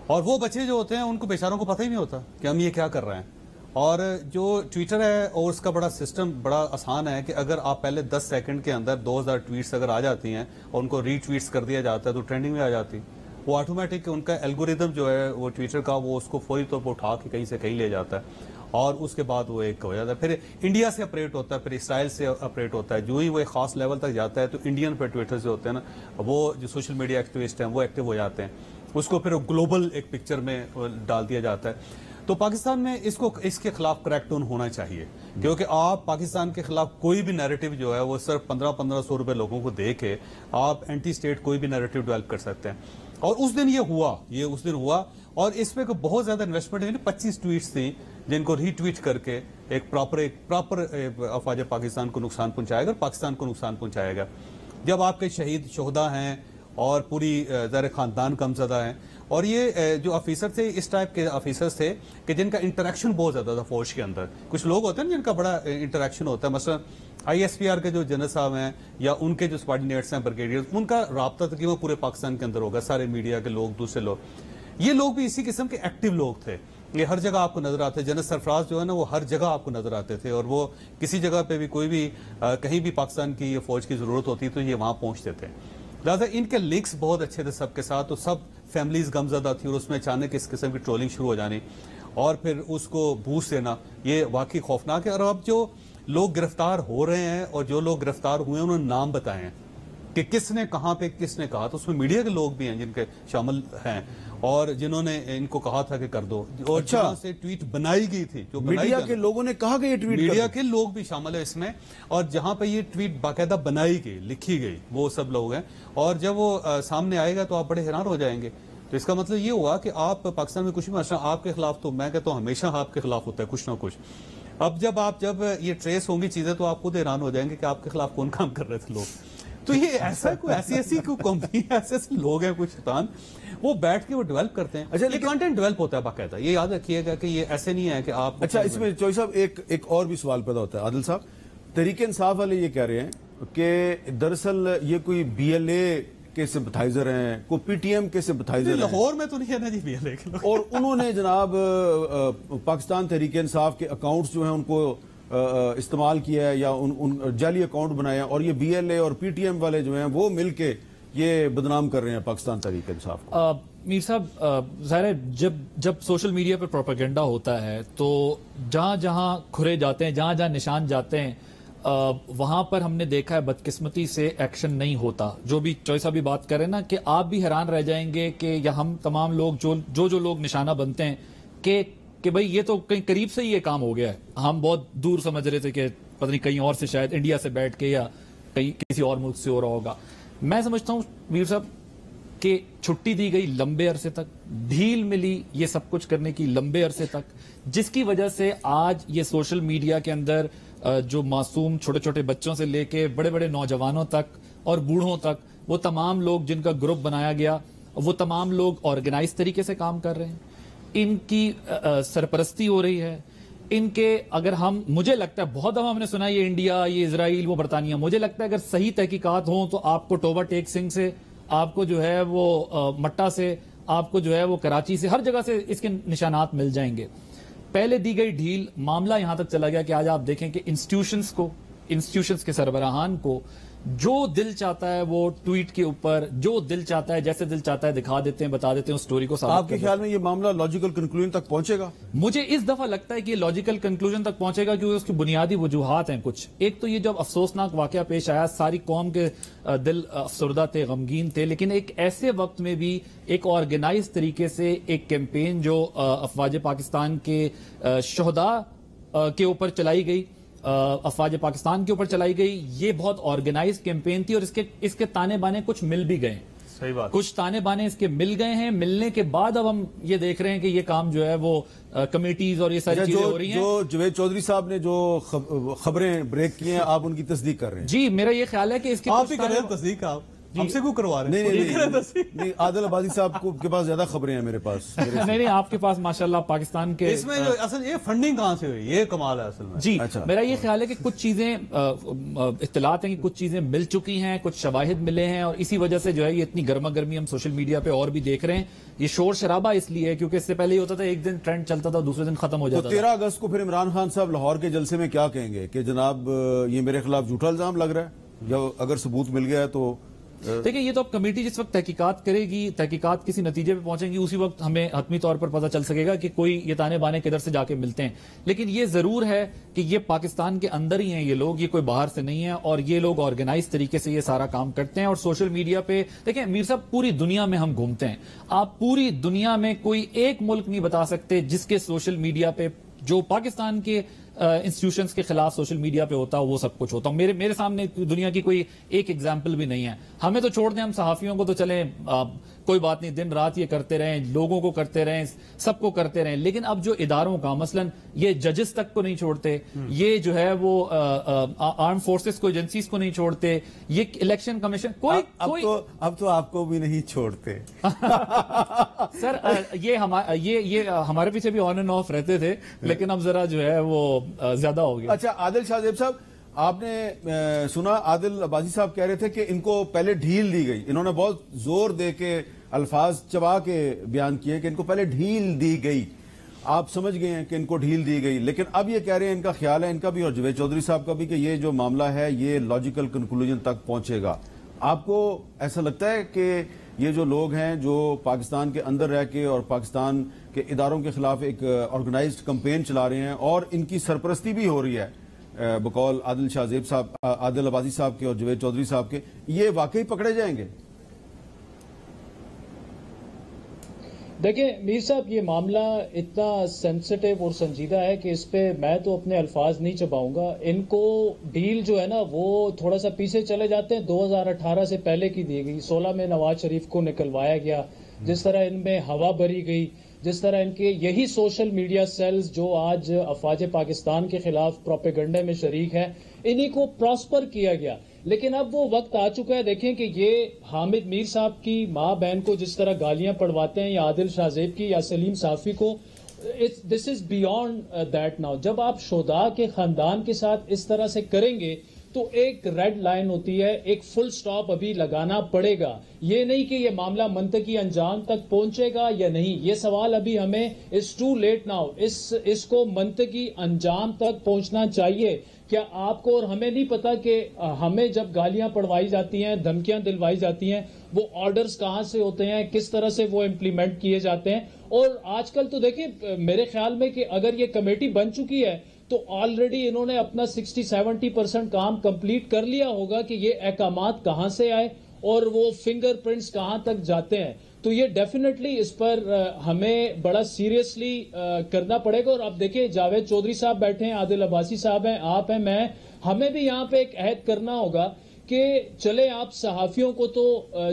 اور وہ بچے جو ہوتے ہیں ان کو بیچاروں کو پتہ ہی نہیں ہوتا کہ ہم یہ کیا کر رہے ہیں۔ اور جو ٹویٹر ہے اور اس کا بڑا سسٹم بڑا آسان ہے کہ اگر آپ پہلے 10 سیکنڈ کے اندر 2000 ٹویٹس اگر آ جاتی ہیں اور ان کو ری ٹویٹس کر دیا جاتا ہے تو ٹرینڈنگ میں آ جاتی، وہ آٹومیٹک ان کا الگوریدم جو ہے وہ ٹویٹر کا وہ اس کو فوری طور پر اٹھا کے کہیں سے کہیں لے جاتا ہے اور اس کے بعد وہ ایک ہو جاتا ہے، پھر انڈیا سے اپریٹ ہوتا ہے، پھر اسرائیل سے اپریٹ ہوتا ہے، جو ہی وہ ایک خاص لیول تک جاتا ہے تو انڈین پہ ٹویٹر سے ہوتے ہیں نا وہ جو سوشل میڈیا ایکٹیوسٹ ہیں وہ ایکٹیو ہو جاتے ہیں، اس کو پھر گلوبل ایک پکچر میں ڈال دیا جاتا ہے۔ تو پاکستان میں اس کے خلاف کریک ڈاؤن ہونا چاہیے، کیونکہ آپ پاکستان کے خلاف کوئی بھی نیریٹو جو ہے وہ صرف 1500 روپے لوگوں کو دے کے آپ اینٹی اسٹیٹ کوئی بھی نیریٹو ڈیولپ کر سکتے ہیں۔ اور اس دن یہ ہوا اور اس پہ بہت زیادہ انویسٹمنٹ ہے، 25 ٹویٹس تھیں جن کو ری ٹویٹ کر کے ایک پراپر افواج پاکستان کو نقصان پہنچائے گا اور پاکستان کو نقصان پہنچائے گا۔ جب آپ کے شہداء ہیں اور پوری ذرا خاندان کمزدہ ہیں، اور یہ جو آفیسر تھے اس ٹائپ کے آفیسرز تھے کہ جن کا انٹریکشن بہت زیادہ تھا فوج کے اندر، کچھ لوگ ہوتے ہیں جن کا بڑا انٹریکشن ہوتا ہے، مثلا ISPR کے جو جنرل صاحب ہیں یا ان کے جو سبارڈینیٹس ہیں بریگیڈیئر، ان کا رابطہ تقریباً پورے پاکستان کے اندر ہوگا، سارے میڈیا کے لوگ دوسرے لوگ، یہ لوگ بھی اسی قسم کے ایکٹیو لوگ تھے، یہ ہر جگہ آپ کو نظر آتے، جنرل سرفراز جو ہے نا وہ ہر جگہ آپ کو نظر آتے تھے اور وہ کسی جگہ پہ بھی کوئی بھی کہیں بھی پاکستان کی فوج کی ضرورت ہوتی تو یہ وہاں پہنچتے تھے، لہٰذا ان کے لنکس بہت اچھے تھے سب کے ساتھ، تو سب فیملیز غمزدہ تھی اور اس میں اچانک اس قسم کی ٹرولنگ شروع ہو جانی اور پھر اس کو بوسٹ دینا، یہ واقعی خوفناک ہے۔ اور اب جو لوگ گرفتار ہو رہے ہیں اور جو لوگ گرفتار ہوئے ہیں انہوں نے نام بتائے ہیں کہ کس نے کہاں پہ کس نے کہا، تو اس میں میڈیا کے لوگ بھی ہیں جن کے شامل ہیں اور جنہوں نے ان کو کہا تھا کہ کر دو، اور جہاں سے ٹویٹ بنائی گئی تھی جو میڈیا کے لوگوں نے کہا کہ یہ ٹویٹ، میڈیا کے لوگ بھی شامل ہیں اس میں، اور جہاں پہ یہ ٹویٹ باقاعدہ بنائی گئی لکھی گئی وہ سب لوگ ہیں، اور جب وہ سامنے آئے گا تو آپ بڑے حیران ہو جائیں گے۔ تو اس کا مطلب یہ ہوا کہ آپ پاکستان میں کچھ بھی مثلا آپ کے خلاف، تو میں کہتا ہوں ہمیشہ آپ کے خلاف ہوتا ہے کچھ نہ کچھ، اب جب یہ ٹریس ہوں گی چیزیں تو آپ خود حیران ہو جائیں گے کہ آپ کے خلاف کون کام کر رہے تھے لوگ۔ تو یہ ایسی کمپنی ایسے لوگ ہیں کچھ شیطان، وہ بیٹھ کے وہ ڈیولپ کرتے ہیں، اچھا یہ کنٹینٹ ڈیولپ ہوتا ہے باقاعدہ، یہ یاد رکھیے گا کہ یہ ایسے نہیں ہے کہ آپ۔ اچھا اس میں چوئی صاحب ایک اور بھی سوال پیدا ہوتا ہے، عادل صاحب، تحریک انصاف والے یہ کہہ رہے ہیں کہ دراصل یہ کوئی BLA کے سمپتھائزر ہیں، کوئی PTM کے سمپتھائزر ہیں، لاہور میں تو نہیں ہے نا جی BLA کے لوگ، اور انہوں نے جناب پاکستان تحریک انصاف کے اکاؤنٹس جو ہیں ان کو استعمال کیا ہے یا ان جعلی اکاؤنٹ بنایا، اور یہ BLA اور PTM والے جو ہیں وہ مل کے یہ بدنام کر رہے ہیں پاکستان تحریک انصاف کو۔ میر صاحب ظاہر ہے جب سوشل میڈیا پہ پروپیگنڈا ہوتا ہے تو جہاں جہاں کھرے جاتے ہیں، جہاں جہاں نشان جاتے ہیں، وہاں پر ہم نے دیکھا ہے بدقسمتی سے ایکشن نہیں ہوتا۔ جو بھی چوئی صاحب بھی بات کریں نا کہ آپ بھی حیران رہ جائیں گے کہ یا ہم تمام لوگ جو لوگ نشانہ بنتے ہیں کہ بھئی یہ تو کہیں قریب سے ہی یہ کام ہو گیا ہے، ہم بہت دور سمجھ رہے تھے کہ پتہ نہیں کہیں اور سے شاید انڈیا سے بیٹھ کے یا کہیں کسی اور ملک سے ہو رہا ہوگا۔ میں سمجھتا ہوں میر صاحب کہ چھٹی دی گئی لمبے عرصے تک، ڈھیل ملی یہ سب کچھ کرنے کی لمبے عرصے تک، جس کی وجہ سے آج یہ سوشل میڈیا کے اندر جو معصوم چھوٹے چھوٹے بچوں سے لے کے بڑے بڑے نوجوانوں تک اور بوڑھوں تک وہ تمام لوگ جن کا گروپ بنایا گیا، وہ تمام لوگ آرگنائز طریقے سے کام کر رہے ہیں، ان کی سرپرستی ہو رہی ہے، ان کے اگر مجھے لگتا ہے بہت دفعہ ہم نے سنا یہ انڈیا، یہ اسرائیل، وہ برطانیہ، مجھے لگتا ہے اگر صحیح تحقیقات ہوں تو آپ کو ٹوبہ ٹیک سنگھ سے، آپ کو جو ہے وہ مٹا سے، آپ کو جو ہے وہ کراچی سے، ہر جگہ سے اس کے نشانات مل جائیں گے۔ پہلے دی گئی ڈھیل معاملہ یہاں تک چلا گیا کہ آج آپ دیکھیں کہ انسٹیٹیوشنز کے سربراہان کو جو دل چاہتا ہے وہ ٹویٹ کے اوپر جو دل چاہتا ہے جیسے دل چاہتا ہے دکھا دیتے ہیں, بتا دیتے ہیں, اس سٹوری کو ثابت آپ کے خیال میں یہ معاملہ لاجیکل کنکلوژن تک پہنچے گا؟ مجھے اس دفعہ لگتا ہے کہ یہ لاجیکل کنکلوژن تک پہنچے گا کیونکہ اس کی بنیادی وجوہات ہیں کچھ. ایک تو یہ جب افسوسناک واقعہ پیش آیا, ساری قوم کے دل افسردہ تھے, غمگین تھے, لیکن ایک ایسے وقت میں بھی ایک آرگنائز طریقے سے ایک کیمپین جو افواج پاکستان کے شہداء کے اوپر چلائی گئی, افواج پاکستان کے اوپر چلائی گئی, یہ بہت آرگنائز کیمپین تھی اور اس کے تانے بانے کچھ مل بھی گئے. صحیح بات. کچھ تانے بانے اس کے مل گئے ہیں. ملنے کے بعد اب ہم یہ دیکھ رہے ہیں کہ یہ کام جو ہے وہ کمیٹیز اور یہ ساری چیزیں ہو رہی ہیں. جو جوید چودھری صاحب نے جو خبریں بریک کی ہیں, آپ ان کی تصدیق کر رہے ہیں؟ جی, میرا یہ خیال ہے کہ اس کی آپ ہی کر رہے ہیں تصدیق, آپ ہم سے کیوں کروا رہے ہیں؟ نہیں, عادل عباسی صاحب کے پاس زیادہ خبریں ہیں میرے پاس. نہیں, آپ کے پاس ماشاءاللہ پاکستان کے اس میں اصل یہ فنڈنگ کہاں سے ہوئی, یہ کمال ہے اصل میں. جی, میرا یہ خیال ہے کہ کچھ چیزیں اطلاعات ہیں کہ کچھ چیزیں مل چکی ہیں, کچھ شواہد ملے ہیں, اور اسی وجہ سے جو ہے یہ اتنی گرما گرمی ہم سوشل میڈیا پہ اور بھی دیکھ رہے ہیں. یہ شور شرابہ اس لیے ہے کیونکہ اس سے پہلے یہ ہوتا تھا ایک دن ٹرینڈ چلتا تھا, دوسرے دن ختم ہو جاتا تھا. 13 اگست کو پھر عمران خان صاحب لاہور کے جلسے میں کیا کہیں گے کہ جناب یہ میرے خلاف جھوٹا الزام لگ رہا ہے, جب اگر ثبوت مل گیا ہے تو دیکھیں, یہ تو اب کمیٹی جس وقت تحقیقات کرے گی, تحقیقات کسی نتیجے پہ پہنچیں گی, اسی وقت ہمیں حتمی طور پر پتہ چل سکے گا کہ کوئی یہ تانے بانے کدھر سے جا کے ملتے ہیں. لیکن یہ ضرور ہے کہ یہ پاکستان کے اندر ہی ہیں یہ لوگ, یہ کوئی باہر سے نہیں ہے, اور یہ لوگ آرگنائز طریقے سے یہ سارا کام کرتے ہیں. اور سوشل میڈیا پہ دیکھیں میر صاحب, پوری دنیا میں ہم گھومتے ہیں, آپ پوری دنیا میں کوئی ایک ملک نہیں بتا سکتے جس کے سوشل میڈیا پہ جو پاکستان کے انسٹیٹیوشنز کے خلاف سوشل میڈیا پہ ہوتا وہ سب کچھ ہوتا. میرے سامنے دنیا کی کوئی ایک ایگزامپل بھی نہیں ہے. ہمیں تو چھوڑ دیں, ہم صحافیوں کو تو چلیں کوئی بات نہیں, دن رات یہ کرتے رہیں, لوگوں کو کرتے رہیں, سب کو کرتے رہیں. لیکن اب جو اداروں کا مثلا یہ ججز تک کو نہیں چھوڑتے, یہ جو ہے وہ آرم فورسز کو, ایجنسیز کو نہیں چھوڑتے, یہ الیکشن کمیشن اب تو آپ کو بھی نہیں چھوڑتے. سر یہ ہمارے پیچھے بھی آن اینڈ آف رہتے تھے, لیکن اب ذرا جو ہے وہ زیادہ ہو گیا. اچھا, عادل شاہ زیب صاحب, آپ نے سنا عادل عباسی صاحب کہہ رہے تھے کہ ان کو پہلے ڈھیل دی گئی, انہوں نے بہت زور دے کے الفاظ چبا کے بیان کیے کہ ان کو پہلے ڈھیل دی گئی. آپ سمجھ گئے ہیں کہ ان کو ڈھیل دی گئی, لیکن اب یہ کہہ رہے ہیں, ان کا خیال ہے ان کا بھی اور جوید چودھری صاحب کا بھی, کہ یہ جو معاملہ ہے یہ لاجیکل کنکلوژن تک پہنچے گا. آپ کو ایسا لگتا ہے کہ یہ جو لوگ ہیں جو پاکستان کے اندر رہ کے اور پاکستان کے اداروں کے خلاف ایک آرگنائزڈ کمپین چلا رہے ہیں اور ان کی سرپرستی بھی ہو رہی ہے بقول عادل شاہ زیب صاحب, عادل عباسی صاحب کے اور جوید چودھری صاحب کے, یہ واقعی پکڑے جائیں گے؟ دیکھیں میر صاحب, یہ معاملہ اتنا سینسٹیو اور سنجیدہ ہے کہ اس پہ میں تو اپنے الفاظ نہیں چباؤں گا. ان کو ڈیل جو ہے نا وہ تھوڑا سا پیچھے چلے جاتے ہیں, 2018 سے پہلے کی دی گئی. 16 میں نواز شریف کو نکلوایا گیا, جس طرح ان میں ہوا بھری گئی, جس طرح ان کے یہی سوشل میڈیا سیلز جو آج افواج پاکستان کے خلاف پروپیگنڈے میں شریک ہیں, انہی کو پراسپر کیا گیا. لیکن اب وہ وقت آ چکا ہے, دیکھیں کہ یہ حامد میر صاحب کی ماں بہن کو جس طرح گالیاں پڑھواتے ہیں, یا عادل شاہ زیب کی یا سلیم صافی کو, دس از بیونڈ دیٹ ناؤ. جب آپ شہداء کے خاندان کے ساتھ اس طرح سے کریں گے تو ایک ریڈ لائن ہوتی ہے, ایک فل سٹاپ ابھی لگانا پڑے گا. یہ نہیں کہ یہ معاملہ منطقی انجام تک پہنچے گا یا نہیں, یہ سوال ابھی ہمیں اس ٹو لیٹ ناؤ, اس کو منطقی انجام تک پہنچنا چاہیے. کیا آپ کو اور ہمیں نہیں پتا کہ ہمیں جب گالیاں پڑھوائی جاتی ہیں, دھمکیاں دلوائی جاتی ہیں, وہ آرڈرز کہاں سے ہوتے ہیں, کس طرح سے وہ امپلیمنٹ کیے جاتے ہیں. اور آج کل تو دیکھیں میرے خیال میں کہ اگر یہ کمیٹی بن چکی ہے تو آلریڈی انہوں نے اپنا 60-70% کام کمپلیٹ کر لیا ہوگا کہ یہ احکامات کہاں سے آئے اور وہ فنگر پرنٹس کہاں تک جاتے ہیں. تو یہ ڈیفینیٹلی اس پر ہمیں بڑا سیریسلی کرنا پڑے گا. اور اب دیکھیں جاوید چودھری صاحب بیٹھے ہیں, عادل عباسی صاحب ہیں, آپ ہیں, میں, ہمیں بھی یہاں پہ ایک عہد کرنا ہوگا کہ چلے آپ صحافیوں کو تو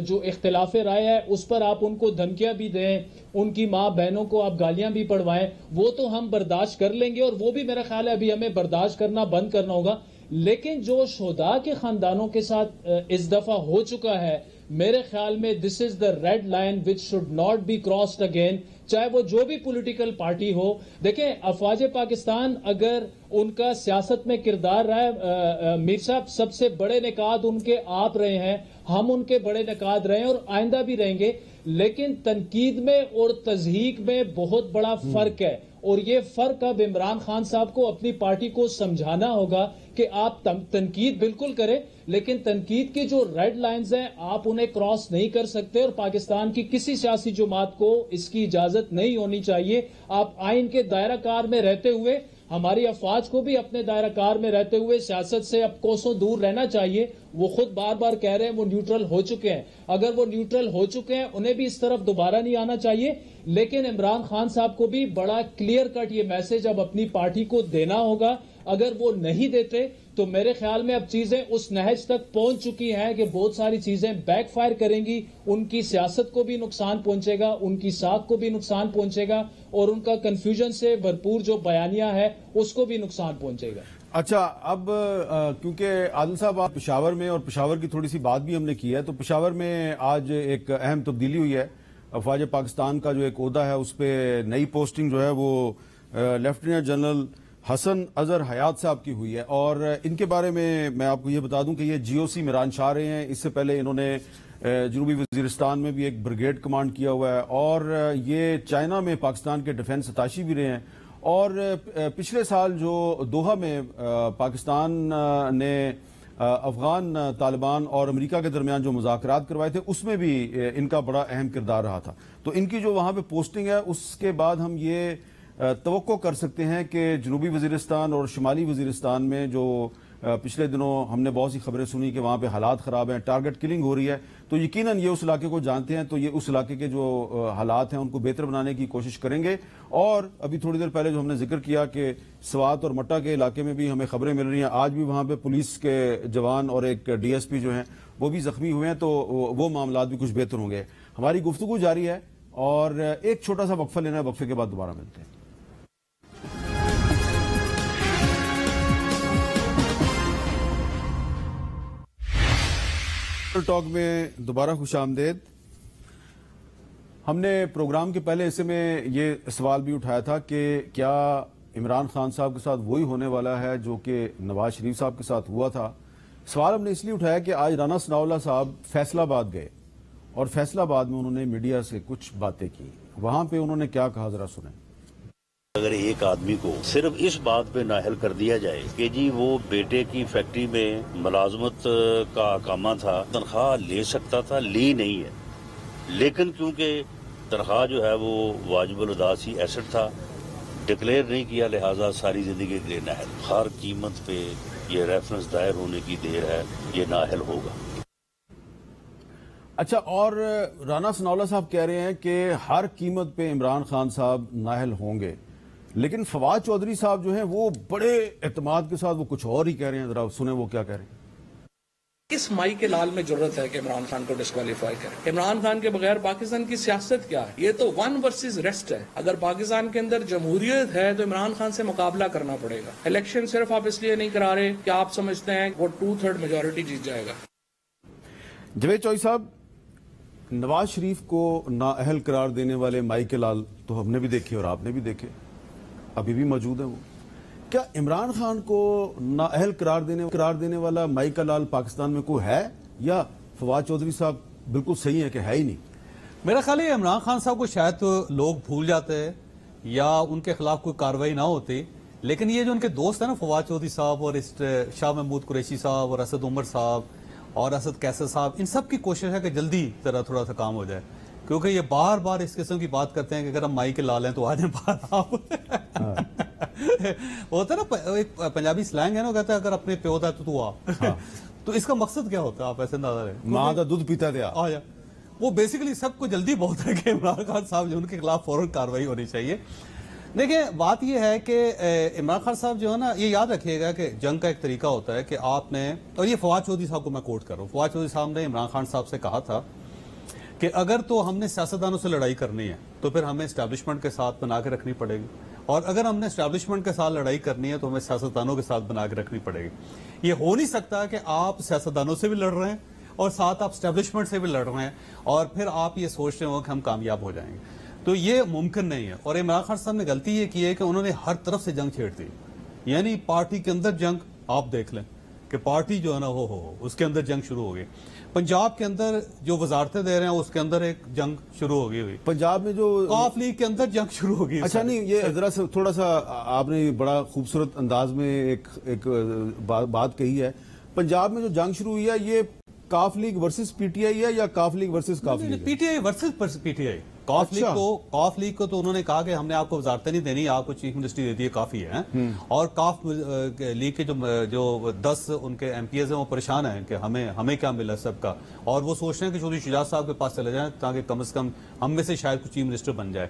جو اختلاف رائے ہے اس پر آپ ان کو دھمکیاں بھی دیں, ان کی ماں بہنوں کو آپ گالیاں بھی پڑھوائیں, وہ تو ہم برداشت کر لیں گے, اور وہ بھی میرا خیال ہے ابھی ہمیں برداشت کرنا بند کرنا ہوگا. لیکن جو شہداء کے خاندانوں کے ساتھ اس دفعہ ہو چکا ہے, میرے خیال میں this is the red line which should not be crossed again, چاہے وہ جو بھی پولیٹیکل پارٹی ہو. دیکھیں افواج پاکستان اگر ان کا سیاست میں کردار رہا ہے, میر صاحب سب سے بڑے نقاد ان کے آپ رہے ہیں, ہم ان کے بڑے نقاد رہے ہیں اور آئندہ بھی رہیں گے. لیکن تنقید میں اور تضحیق میں بہت بڑا فرق ہے, اور یہ فرق اب عمران خان صاحب کو اپنی پارٹی کو سمجھانا ہوگا کہ آپ تنقید بالکل کریں، لیکن تنقید کی جو ریڈ لائنز ہیں آپ انہیں کراس نہیں کر سکتے، اور پاکستان کی کسی سیاسی جماعت کو اس کی اجازت نہیں ہونی چاہیے. آپ آئین کے دائرہ کار میں رہتے ہوئے، ہماری افواج کو بھی اپنے دائرہ کار میں رہتے ہوئے سیاست سے اب کوسوں دور رہنا چاہیے. وہ خود بار بار کہہ رہے ہیں وہ نیوٹرل ہو چکے ہیں. اگر وہ نیوٹرل ہو چکے ہیں انہیں بھی اس طرف دوبارہ نہیں آنا چاہیے. لیکن عمران خان صاحب کو بھی بڑا کلیئر کٹ یہ میسج اب اپنی پارٹی کو دینا ہوگا. اگر وہ نہیں دیتے تو میرے خیال میں اب چیزیں اس نہج تک پہنچ چکی ہیں کہ بہت ساری چیزیں بیک فائر کریں گی. ان کی سیاست کو بھی نقصان پہنچے گا، ان کی ساکھ کو بھی نقصان پہنچے گا، اور ان کا کنفیوژن سے بھرپور جو بیانیہ ہے اس کو بھی نقصان پہنچے گا. اچھا، اب کیونکہ عادل صاحب آپ پشاور میں، اور پشاور کی تھوڑی سی بات بھی ہم نے کی ہے، تو پشاور میں آج ایک اہم تبدیلی ہوئی ہے. افواج پاکستان کا جو ایک عہدہ ہے اس پہ نئی پوسٹنگ جو ہے وہ لیفٹیننٹ جنرل حسن اظہر حیات صاحب کی ہوئی ہے. اور ان کے بارے میں آپ کو یہ بتا دوں کہ یہ جی او سی میران شاہ رہے ہیں. اس سے پہلے انہوں نے جنوبی وزیرستان میں بھی ایک بریگیڈ کمانڈ کیا ہوا ہے، اور یہ چائنا میں پاکستان کے ڈیفنس اتاشی بھی رہے ہیں. اور پچھلے سال جو دوحہ میں پاکستان نے افغان طالبان اور امریکہ کے درمیان جو مذاکرات کروائے تھے اس میں بھی ان کا بڑا اہم کردار رہا تھا. تو ان کی جو وہاں پہ پوسٹنگ ہے اس کے بعد ہم یہ توقع کر سکتے ہیں کہ جنوبی وزیرستان اور شمالی وزیرستان میں جو پچھلے دنوں ہم نے بہت سی خبریں سنی کہ وہاں پہ حالات خراب ہیں، ٹارگٹ کلنگ ہو رہی ہے، تو یقیناً یہ اس علاقے کو جانتے ہیں، تو یہ اس علاقے کے جو حالات ہیں ان کو بہتر بنانے کی کوشش کریں گے. اور ابھی تھوڑی دیر پہلے جو ہم نے ذکر کیا کہ سوات اور مٹا کے علاقے میں بھی ہمیں خبریں مل رہی ہیں، آج بھی وہاں پہ پولیس کے جوان اور ایک ڈی ایس پی جو ہیں وہ بھی زخمی ہوئے ہیں، تو وہ معاملات بھی کچھ بہتر ہوں گے. ہماری گفتگو جاری ہے اور ایک چھوٹا سا وقفہ لینا ہے، وقفے کے بعد دوبارہ ملتے ہیں. ٹاک میں دوبارہ خوش آمدید. ہم نے پروگرام کے پہلے حصے میں یہ سوال بھی اٹھایا تھا کہ کیا عمران خان صاحب کے ساتھ وہی ہونے والا ہے جو کہ نواز شریف صاحب کے ساتھ ہوا تھا. سوال ہم نے اس لیے اٹھایا کہ آج رانا ثناءاللہ صاحب فیصل آباد گئے اور فیصل آباد میں انہوں نے میڈیا سے کچھ باتیں کی. وہاں پہ انہوں نے کیا کہا ذرا سنیں. اگر ایک آدمی کو صرف اس بات پہ نااہل کر دیا جائے کہ جی وہ بیٹے کی فیکٹری میں ملازمت کا اقامہ تھا، تنخواہ لے سکتا تھا، لی نہیں ہے، لیکن کیونکہ تنخواہ جو ہے وہ واجب الادا ایسٹ تھا، ڈکلیئر نہیں کیا، لہٰذا ساری زندگی کے لیے نااہل. ہر قیمت پہ یہ ریفرنس دائر ہونے کی دیر ہے، یہ نااہل ہوگا. اچھا، اور رانا ثناءاللہ صاحب کہہ رہے ہیں کہ ہر قیمت پہ عمران خان صاحب نااہل ہوں گے، لیکن فواد چودھری صاحب جو ہیں وہ بڑے اعتماد کے ساتھ وہ کچھ اور ہی کہہ رہے ہیں. ذرا سنیں وہ کیا کہہ رہے ہیں. کس مائی کے لال میں ضرورت ہے کہ عمران خان کو ڈسکوالیفائی کرے؟ عمران خان کے بغیر پاکستان کی سیاست کیا ہے؟ یہ تو ون ورسز ریسٹ ہے. اگر پاکستان کے اندر جمہوریت ہے تو عمران خان سے مقابلہ کرنا پڑے گا. الیکشن صرف آپ اس لیے نہیں کرا رہے کہ آپ سمجھتے ہیں وہ 2/3 میجورٹی جیت جائے گا. جوید چوئی صاحب، نواز شریف کو نااہل قرار دینے والے مائی کے لال تو ہم نے بھی دیکھے اور آپ نے بھی دیکھے، ابھی بھی موجود ہیں. وہ کیا عمران خان کو نااہل قرار دینے والا مائی کا لال پاکستان میں کوئی ہے، یا فواد چودھری صاحب بالکل صحیح ہے کہ ہے ہی نہیں؟ میرا خیال ہے عمران خان صاحب کو شاید تو لوگ بھول جاتے ہیں یا ان کے خلاف کوئی کارروائی نہ ہوتی، لیکن یہ جو ان کے دوست ہیں نا فواد چودھری صاحب اور شاہ محمود قریشی صاحب اور اسد عمر صاحب اور اسد کیسر صاحب، ان سب کی کوشش ہے کہ جلدی تھوڑا سا کام ہو جائے، کیونکہ یہ بار بار اس قسم کی بات کرتے ہیں کہ اگر ہم مائی کے لال ہیں تو آ جائیں باہر. آپ ہوتا ہے نا ایک پنجابی سلینگ ہے نا، کہتا ہے اگر اپنے پیو دا تو آ. تو اس کا مقصد کیا ہوتا ہے آپ ایسے اندازہ رہے؟ ماں دا دودھ پیتا دیا آ جا. وہ بیسیکلی سب کو جلدی بہت ہے کہ عمران خان صاحب جو ان کے خلاف فوراً کارروائی ہونی چاہیے. دیکھیں بات یہ ہے کہ عمران خان صاحب جو ہے نا، یہ یاد رکھیے گا کہ جنگ کا ایک طریقہ ہوتا ہے کہ آپ نے، اور یہ فواد چودھری صاحب کو میں کوٹ کر رہا ہوں، فواد چودھری صاحب نے عمران خان صاحب سے کہا تھا کہ اگر تو ہم نے سیاستدانوں سے لڑائی کرنی ہے تو پھر ہمیں اسٹیبلشمنٹ کے ساتھ بنا کے رکھنی پڑے گی، اور اگر ہم نے اسٹیبلشمنٹ کے ساتھ لڑائی کرنی ہے تو ہمیں سیاستدانوں کے ساتھ بنا کے رکھنی پڑے گی. یہ ہو نہیں سکتا کہ آپ سیاستدانوں سے بھی لڑ رہے ہیں اور ساتھ آپ اسٹیبلشمنٹ سے بھی لڑ رہے ہیں اور پھر آپ یہ سوچ رہے ہو کہ ہم کامیاب ہو جائیں گے. تو یہ ممکن نہیں ہے. اور عمران خان صاحب نے غلطی یہ کی ہے کہ انہوں نے ہر طرف سے جنگ چھیڑ دی، یعنی پارٹی کے اندر جنگ آپ دیکھ لیں کہ پارٹی جو ہے نا ہو اس کے اندر جنگ شروع ہو گئی. پنجاب کے اندر جو وزارتیں دے رہے ہیں اس کے اندر ایک جنگ شروع ہو گئی ہوئی. پنجاب میں جو قاف لیگ کے اندر جنگ شروع ہو گئی. اچھا نہیں، یہ ذرا سا تھوڑا سا آپ نے بڑا خوبصورت انداز میں ایک بات کہی ہے. پنجاب میں جو جنگ شروع ہوئی ہے یہ کاف league versus P T I ہے یا کاف لیگ ورسز کاف league? P T I versus P T I. کاف لیگ کو تو انہوں نے کہا کہ ہم نے آپ کو وزارتیں نہیں دینی، آپ کو چیف منسٹری دے دیے کافی ہے. اور کاف لیگ کے جو 10 ان کے ایم پی ایز ہیں وہ پریشان ہیں کہ ہمیں کیا ملا سب کا، اور وہ سوچ رہے ہیں کہ چودھری شجاعت صاحب کے پاس چلے جائیں تاکہ کم از کم ہم میں سے شاید کچھ چیف منسٹر بن جائے.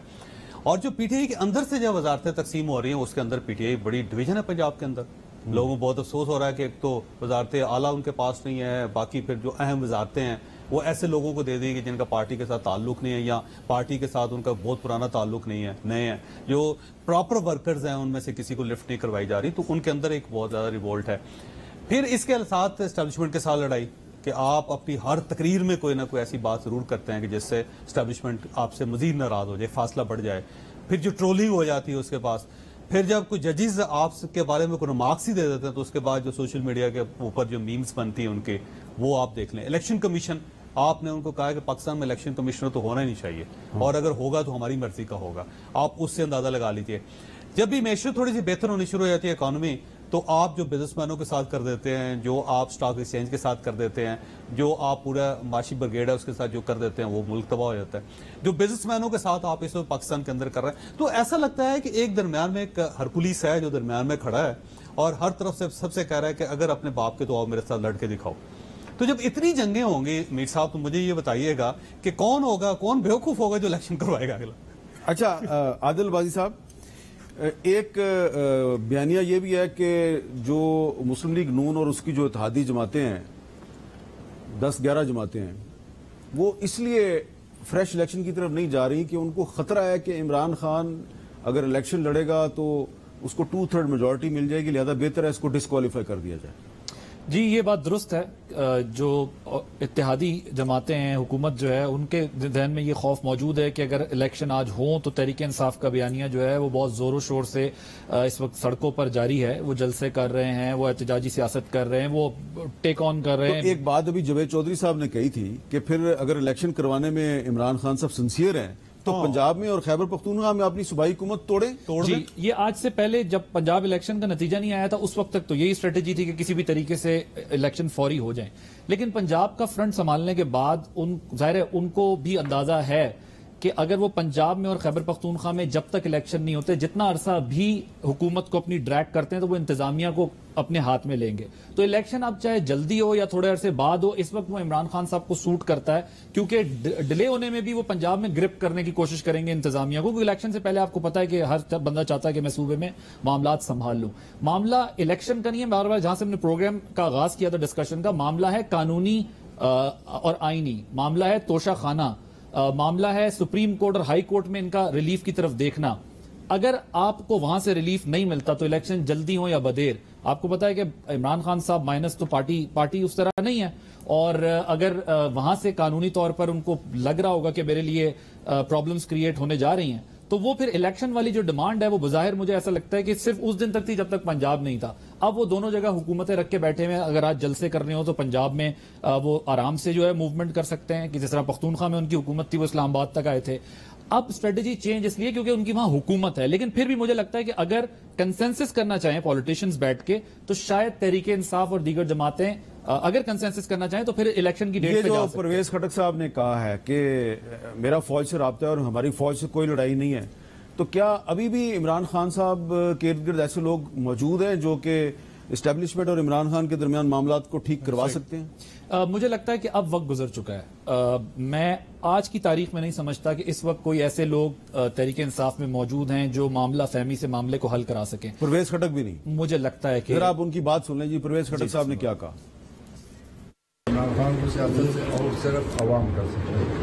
اور جو پی ٹی آئی کے اندر سے جو وزارتیں تقسیم ہو رہی ہیں اس کے اندر پی ٹی آئی بڑی ڈویژن ہے پنجاب کے اندر. لوگوں کو بہت افسوس ہو رہا ہے کہ ایک تو وزارتیں اعلیٰ ان کے پاس نہیں ہے، باقی پھر جو اہم وزارتیں ہیں وہ ایسے لوگوں کو دے دی کہ جن کا پارٹی کے ساتھ تعلق نہیں ہے یا پارٹی کے ساتھ ان کا بہت پرانا تعلق نہیں ہے، نئے ہیں جو پراپر ورکرز ہیں ان میں سے کسی کو لفٹ نہیں کروائی جا رہی. تو ان کے اندر ایک بہت زیادہ ریوولٹ ہے. پھر اس کے ساتھ اسٹیبلشمنٹ کے ساتھ لڑائی کہ آپ اپنی ہر تقریر میں کوئی نہ کوئی ایسی بات ضرور کرتے ہیں کہ جس سے اسٹیبلشمنٹ آپ سے مزید ناراض ہو جائے، فاصلہ بڑھ جائے. پھر جو ٹرولنگ ہو جاتی ہے اس کے پاس، پھر جب کوئی ججز آپ کے بارے میں کوئی ریمارکس ہی دے دیتے ہیں تو اس کے بعد جو سوشل میڈیا کے اوپر جو میمز بنتی ہیں ان کے، وہ آپ دیکھ لیں. الیکشن کمیشن، آپ نے ان کو کہا کہ پاکستان میں الیکشن کمشنر تو ہونا ہی نہیں چاہیے، اور اگر ہوگا تو ہماری مرضی کا ہوگا. آپ اس سے اندازہ لگا لیجئے. جب بھی معیشت تھوڑی سی بہتر ہونی شروع ہو جاتی ہے اکانومی، تو آپ جو بزنس مینوں کے ساتھ کر دیتے ہیں، جو آپ سٹاک ایکسچینج کے ساتھ کر دیتے ہیں، جو آپ پورا معاشی بریگیڈ ہے اس کے ساتھ جو کر دیتے ہیں، وہ ملک تباہ ہو جاتا ہے. جو بزنس مینوں کے ساتھ آپ اس وقت پاکستان کے اندر کر رہے ہیں، تو ایسا لگتا ہے کہ ایک درمیان میں ایک ہرکولیس ہے جو درمیان میں کھڑا ہے اور ہر طرف سے سب سے کہہ رہا ہے کہ اگر اپنے باپ کے تو آؤ میرے ساتھ لڑ کے دکھاؤ. تو جب اتنی جنگیں ہوں گی میر صاحب، تو مجھے یہ بتائیے گا کہ کون ہوگا، کون بیوقوف ہوگا جو الیکشن کروائے گا اگلا. اچھا عادل بازی صاحب، ایک بیانیہ یہ بھی ہے کہ جو مسلم لیگ نون اور اس کی جو اتحادی جماعتیں ہیں، 10-11 جماعتیں ہیں، وہ اس لیے فریش الیکشن کی طرف نہیں جا رہی کہ ان کو خطرہ ہے کہ عمران خان اگر الیکشن لڑے گا تو اس کو 2/3 میجورٹی مل جائے گی، لہذا بہتر ہے اس کو ڈسکوالیفائی کر دیا جائے. جی یہ بات درست ہے. جو اتحادی جماعتیں ہیں، حکومت جو ہے، ان کے ذہن میں یہ خوف موجود ہے کہ اگر الیکشن آج ہوں تو تحریک انصاف کا بیانیہ جو ہے وہ بہت زور و شور سے اس وقت سڑکوں پر جاری ہے. وہ جلسے کر رہے ہیں، وہ احتجاجی سیاست کر رہے ہیں، وہ ٹیک آن کر رہے ہیں. ایک بات ابھی جاوید چودھری صاحب نے کہی تھی کہ پھر اگر الیکشن کروانے میں عمران خان صاحب سنسیئر ہیں تو پنجاب میں اور خیبر پختونخوا میں اپنی صوبائی حکومت توڑ جی یہ آج سے پہلے جب پنجاب الیکشن کا نتیجہ نہیں آیا تھا اس وقت تک تو یہی اسٹریٹجی تھی کہ کسی بھی طریقے سے الیکشن فوری ہو جائیں. لیکن پنجاب کا فرنٹ سنبھالنے کے بعد ظاہر ہے ان کو بھی اندازہ ہے کہ اگر وہ پنجاب میں اور خیبر پختونخوا میں جب تک الیکشن نہیں ہوتے، جتنا عرصہ بھی حکومت کو اپنی ڈریگ کرتے ہیں تو وہ انتظامیہ کو اپنے ہاتھ میں لیں گے. تو الیکشن اب چاہے جلدی ہو یا تھوڑے عرصے بعد ہو، اس وقت وہ عمران خان صاحب کو سوٹ کرتا ہے کیونکہ ڈیلے ہونے میں بھی وہ پنجاب میں گرپ کرنے کی کوشش کریں گے انتظامیہ کو، کیونکہ الیکشن سے پہلے آپ کو پتا ہے کہ ہر بندہ چاہتا ہے کہ میں صوبے میں معاملات سنبھال لوں. معاملہ الیکشن کا نہیں ہے، بار بار جہاں سے ہم نے پروگرام کا آغاز کیا تھا ڈسکشن کا، معاملہ ہے قانونی اور آئینی، معاملہ ہے توشہ خانہ، معاملہ ہے سپریم کورٹ اور ہائی کورٹ میں ان کا ریلیف کی طرف دیکھنا. اگر آپ کو وہاں سے ریلیف نہیں ملتا تو الیکشن جلدی ہو یا بدیر، آپ کو پتا ہے کہ عمران خان صاحب مائنس تو پارٹی اس طرح نہیں ہے، اور اگر وہاں سے قانونی طور پر ان کو لگ رہا ہوگا کہ میرے لیے پرابلمز کریٹ ہونے جا رہی ہیں تو وہ پھر الیکشن والی جو ڈیمانڈ ہے وہ بظاہر مجھے ایسا لگتا ہے کہ صرف اس دن تک تھی جب تک پنجاب نہیں تھا. اب وہ دونوں جگہ حکومتیں رکھ کے بیٹھے ہوئے ہیں. اگر آج جلسے کرنے ہو تو پنجاب میں وہ آرام سے جو ہے موومنٹ کر سکتے ہیں کہ جس طرح پختونخوا میں ان کی حکومت تھی وہ اسلام آباد تک آئے تھے. اب اسٹریٹجی چینج اس لیے کیونکہ ان کی وہاں حکومت ہے، لیکن پھر بھی مجھے لگتا ہے کہ اگر کنسنسس کرنا چاہیں پولیٹیشینز بیٹھ کے تو شاید تحریک انصاف اور دیگر جماعتیں اگر کنسنسس کرنا چاہیں تو پھر الیکشن کی ڈیٹ پہ جا سکتے ہیں. پرویز خٹک صاحب نے کہا ہے کہ میرا فوج سے رابطہ ہے اور ہماری فوج سے کوئی لڑائی نہیں ہے، تو کیا ابھی بھی عمران خان صاحب کے ارد گرد ایسے لوگ موجود ہیں جو کہ اسٹیبلشمنٹ اور عمران خان کے درمیان معاملات کو ٹھیک کروا سکتے ہیں؟ مجھے لگتا ہے کہ اب وقت گزر چکا ہے. میں آج کی تاریخ میں نہیں سمجھتا کہ اس وقت کوئی ایسے لوگ تحریک انصاف میں موجود ہیں جو معاملہ فہمی سے معاملے کو حل کرا سکیں. پرویز خٹک بھی نہیں؟ مجھے لگتا ہے کہ آپ ان کی بات سن لیں. جی پرویز خٹک صاحب نے کیا کہا؟ عمران خان کو سیاست سے اور صرف عوام کر سکتے ہیں.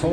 100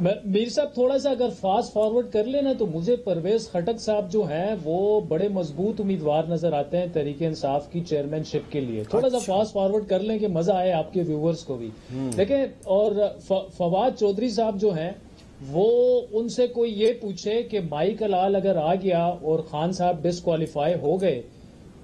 میر صاحب تھوڑا سا اگر فاسٹ فارورڈ کر لینا تو مجھے پرویز خٹک صاحب جو ہیں وہ بڑے مضبوط امیدوار نظر آتے ہیں تحریک انصاف کی چیئرمین شپ کے لیے. تھوڑا سا فاسٹ فارورڈ کر لیں کہ مزہ آئے آپ کے ویورز کو بھی. دیکھیں اور فواد چودھری صاحب جو ہیں وہ ان سے کوئی یہ پوچھے کہ مائک الال اگر آ گیا اور خان صاحب ڈسکوالیفائی ہو گئے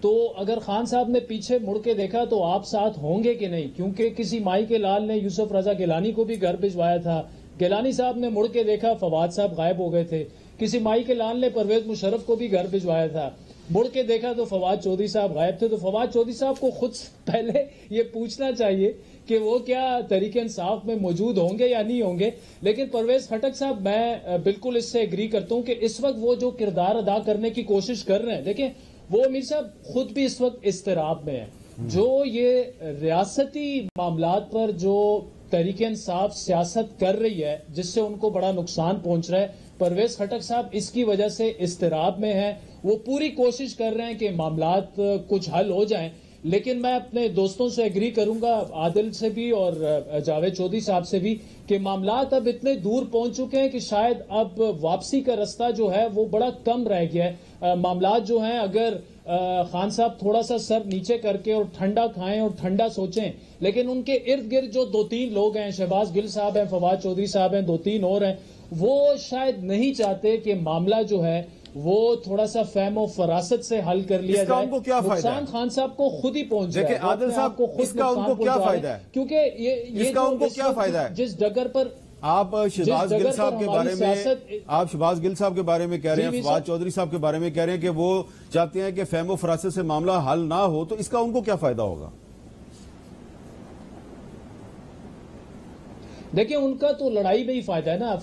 تو اگر خان صاحب نے پیچھے مڑ کے دیکھا تو آپ ساتھ ہوں گے کہ نہیں, کیونکہ کسی مائک الال نے یوسف رضا گیلانی کو بھی گھر بھجوایا تھا, گیلانی صاحب نے مڑ کے دیکھا فواد صاحب غائب ہو گئے تھے, کسی مائک الال نے پرویز مشرف کو بھی گھر بھجوایا تھا, مڑ کے دیکھا تو فواد چودھری صاحب غائب تھے. تو فواد چودھری صاحب کو خود پہلے یہ پوچھنا چاہیے کہ وہ کیا تحریک انصاف میں موجود ہوں گے یا نہیں ہوں گے. لیکن پرویز خٹک صاحب میں بالکل اس سے ایگری کرتا ہوں کہ اس وقت وہ جو کردار ادا کرنے کی کوشش کر رہے ہیں, دیکھیں وہ امیر صاحب خود بھی اس وقت اضطراب میں ہیں. جو یہ ریاستی معاملات پر جو تحریک انصاف سیاست کر رہی ہے جس سے ان کو بڑا نقصان پہنچ رہا ہے, پرویز خٹک صاحب اس کی وجہ سے اضطراب میں ہیں. وہ پوری کوشش کر رہے ہیں کہ معاملات کچھ حل ہو جائیں. لیکن میں اپنے دوستوں سے ایگری کروں گا, عادل سے بھی اور جاوید چودھری صاحب سے بھی, کہ معاملات اب اتنے دور پہنچ چکے ہیں کہ شاید اب واپسی کا رستہ جو ہے وہ بڑا کم رہ گیا ہے. معاملات جو ہیں اگر خان صاحب تھوڑا سا سر نیچے کر کے اور ٹھنڈا کھائیں اور ٹھنڈا سوچیں, لیکن ان کے ارد گرد جو 2-3 لوگ ہیں, شہباز گل صاحب ہیں, فواد چودھری صاحب ہیں, 2-3 اور ہیں, وہ شاید نہیں چاہتے کہ معاملہ جو ہے وہ تھوڑا سا فہم و فراست سے حل کر لیا جائے. ان کو کیا فائدہ ہے؟ نقصان خان صاحب کو خود ہی پہنچ جائے. دیکھیں عادل صاحب, اس کا ان کو کیا فائدہ ہے؟ کیونکہ یہ ان کو کیا فائدہ ہے؟ جس ڈگر پر آپ شہباز گل صاحب کے بارے میں آپ شہباز گل صاحب کے بارے میں کہہ رہے ہیں, فواد چودھری صاحب کے بارے میں کہہ رہے ہیں کہ وہ چاہتے ہیں کہ فہم و فراست سے معاملہ حل نہ ہو, تو اس کا ان کو کیا فائدہ ہوگا؟ دیکھیں ان کا تو لڑائی میں ہی فائدہ ہے نا.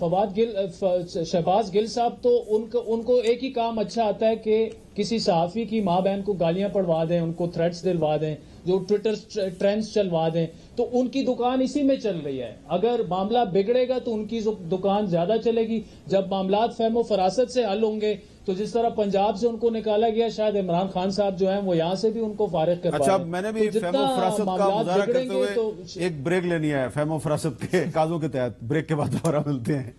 شہباز گل صاحب تو ان کو ایک ہی کام اچھا آتا ہے کہ کسی صحافی کی ماں بہن کو گالیاں پڑھوا دیں, ان کو تھریٹس دلوا دیں, جو ٹویٹر ٹرینڈز چلوا دیں. تو ان کی دکان اسی میں چل رہی ہے. اگر معاملہ بگڑے گا تو ان کی دکان زیادہ چلے گی. جب معاملات فہم و فراست سے حل ہوں گے تو جس طرح پنجاب سے ان کو نکالا گیا, شاید عمران خان صاحب جو ہیں وہ یہاں سے بھی ان کو فارغ کر پائیں. اچھا, میں نے بھی فہم و فراست کا مظاہرہ کرتے ہوئے ایک بریک لینی ہے فہم و فراست کے قاضوں کے تحت. بریک کے بعد دوبارہ ملتے ہیں.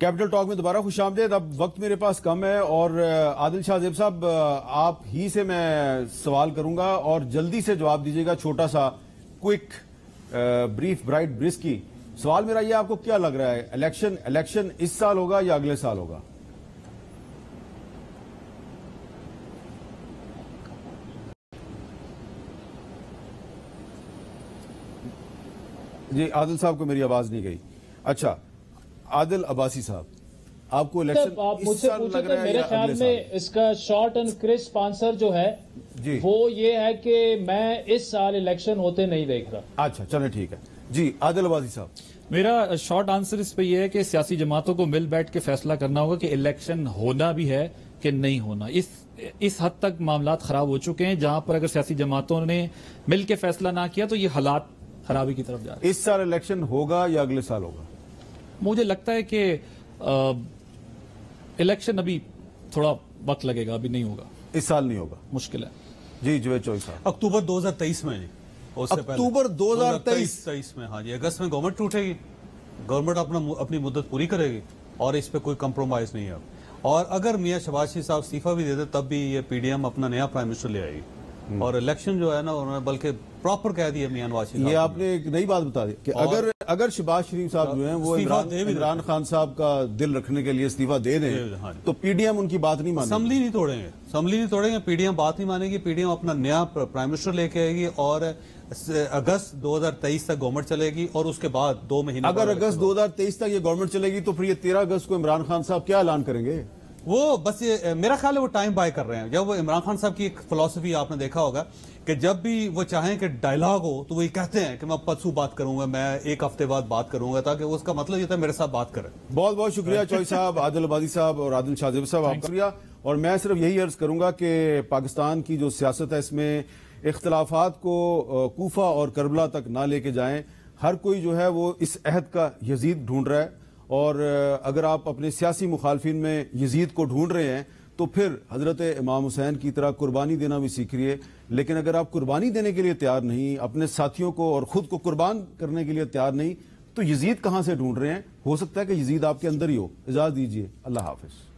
کیپٹل ٹاک میں دوبارہ خوش آمدید. اب وقت میرے پاس کم ہے اور عادل شاہ زیب صاحب آپ ہی سے میں سوال کروں گا اور جلدی سے جواب دیجیے گا, چھوٹا سا کوئک بریف برائٹ برسکی. سوال میرا یہ, آپ کو کیا لگ رہا ہے الیکشن اس سال ہوگا یا اگلے سال ہوگا؟ جی عادل صاحب کو میری آواز نہیں گئی. اچھا عادل عباسی صاحب, آپ کو الیکشن مجھ سے پوچھے تو میرے خیال میں اس کا شارٹ اینڈ کرسپ آنسر جو ہے وہ یہ ہے کہ میں اس سال الیکشن ہوتے نہیں دیکھ رہا. اچھا چلیں ٹھیک ہے. جی عادل عباسی صاحب. میرا شارٹ آنسر اس پہ یہ ہے کہ سیاسی جماعتوں کو مل بیٹھ کے فیصلہ کرنا ہوگا کہ الیکشن ہونا بھی ہے کہ نہیں ہونا. اس حد تک معاملات خراب ہو چکے ہیں جہاں پر اگر سیاسی جماعتوں نے مل کے فیصلہ نہ کیا تو یہ حالات خرابی کی طرف جا رہے ہیں. اس سال الیکشن ہوگا یا اگلے سال ہوگا؟ مجھے لگتا ہے کہ الیکشن ابھی تھوڑا وقت لگے گا, ابھی نہیں ہوگا. اس سال نہیں ہوگا, مشکل ہے. جی جوید چوہدری صاحب. اکتوبر 2023 میں. اکتوبر 2023 میں. ہاں جی, اگست میں گورنمنٹ ٹوٹے گی, گورنمنٹ اپنی مدت پوری کرے گی اور اس پہ کوئی کمپرومائز نہیں ہے. اور اگر میاں شہباز شریف صاحب استعفیٰ بھی دیتے تب بھی یہ پی ڈی ایم اپنا نیا پرائم منسٹر لے آئے گی. اور الیکشن جو ہے نا انہوں نے بلکہ پراپر کہہ دیا میاں نواز شریف. یہ آپ نے ایک نئی بات بتا دی کہ اگر شہباز شریف صاحب جو ہیں وہ عمران خان صاحب کا دل رکھنے کے لیے استعفیٰ دے دیں تو پی ڈی ایم ان کی بات نہیں مانے گی. اسمبلی نہیں توڑیں گے, پی ڈی ایم بات نہیں مانے گی. پی ڈی ایم اپنا نیا پرائم منسٹر لے کے آئے گی اور اگست 2023 تک گورنمنٹ چلے گی اور اس کے بعد 2 مہینے اگر اگست 2023 تک یہ گورنمنٹ چلے گی تو پھر یہ 13 اگست کو عمران خان صاحب کیا اعلان کریں گے؟ وہ بس یہ میرا خیال ہے وہ ٹائم بائی کر رہے ہیں. جب وہ عمران خان صاحب کی ایک فلسفی آپ نے دیکھا ہوگا کہ جب بھی وہ چاہیں کہ ڈائلاگ ہو تو وہ یہ کہتے ہیں کہ میں پرسوں بات کروں گا, میں 1 ہفتے بعد بات کروں گا, تاکہ اس کا مطلب یہ تھا میرے ساتھ بات کریں. بہت بہت شکریہ چوہدری صاحب, عادل عباسی صاحب اور عادل شاہ زیب صاحب, آپ کا شکریہ. اور میں صرف یہی عرض کروں گا کہ پاکستان کی جو سیاست ہے اس میں اختلافات کو کوفہ اور کربلا تک نہ لے کے جائیں. ہر کوئی جو ہے وہ اس عہد کا یزید ڈھونڈ رہا ہے, اور اگر آپ اپنے سیاسی مخالفین میں یزید کو ڈھونڈ رہے ہیں تو پھر حضرت امام حسین کی طرح قربانی دینا بھی سیکھیے. لیکن اگر آپ قربانی دینے کے لیے تیار نہیں, اپنے ساتھیوں کو اور خود کو قربان کرنے کے لیے تیار نہیں, تو یزید کہاں سے ڈھونڈ رہے ہیں؟ ہو سکتا ہے کہ یزید آپ کے اندر ہی ہو. اجازت دیجیے, اللہ حافظ.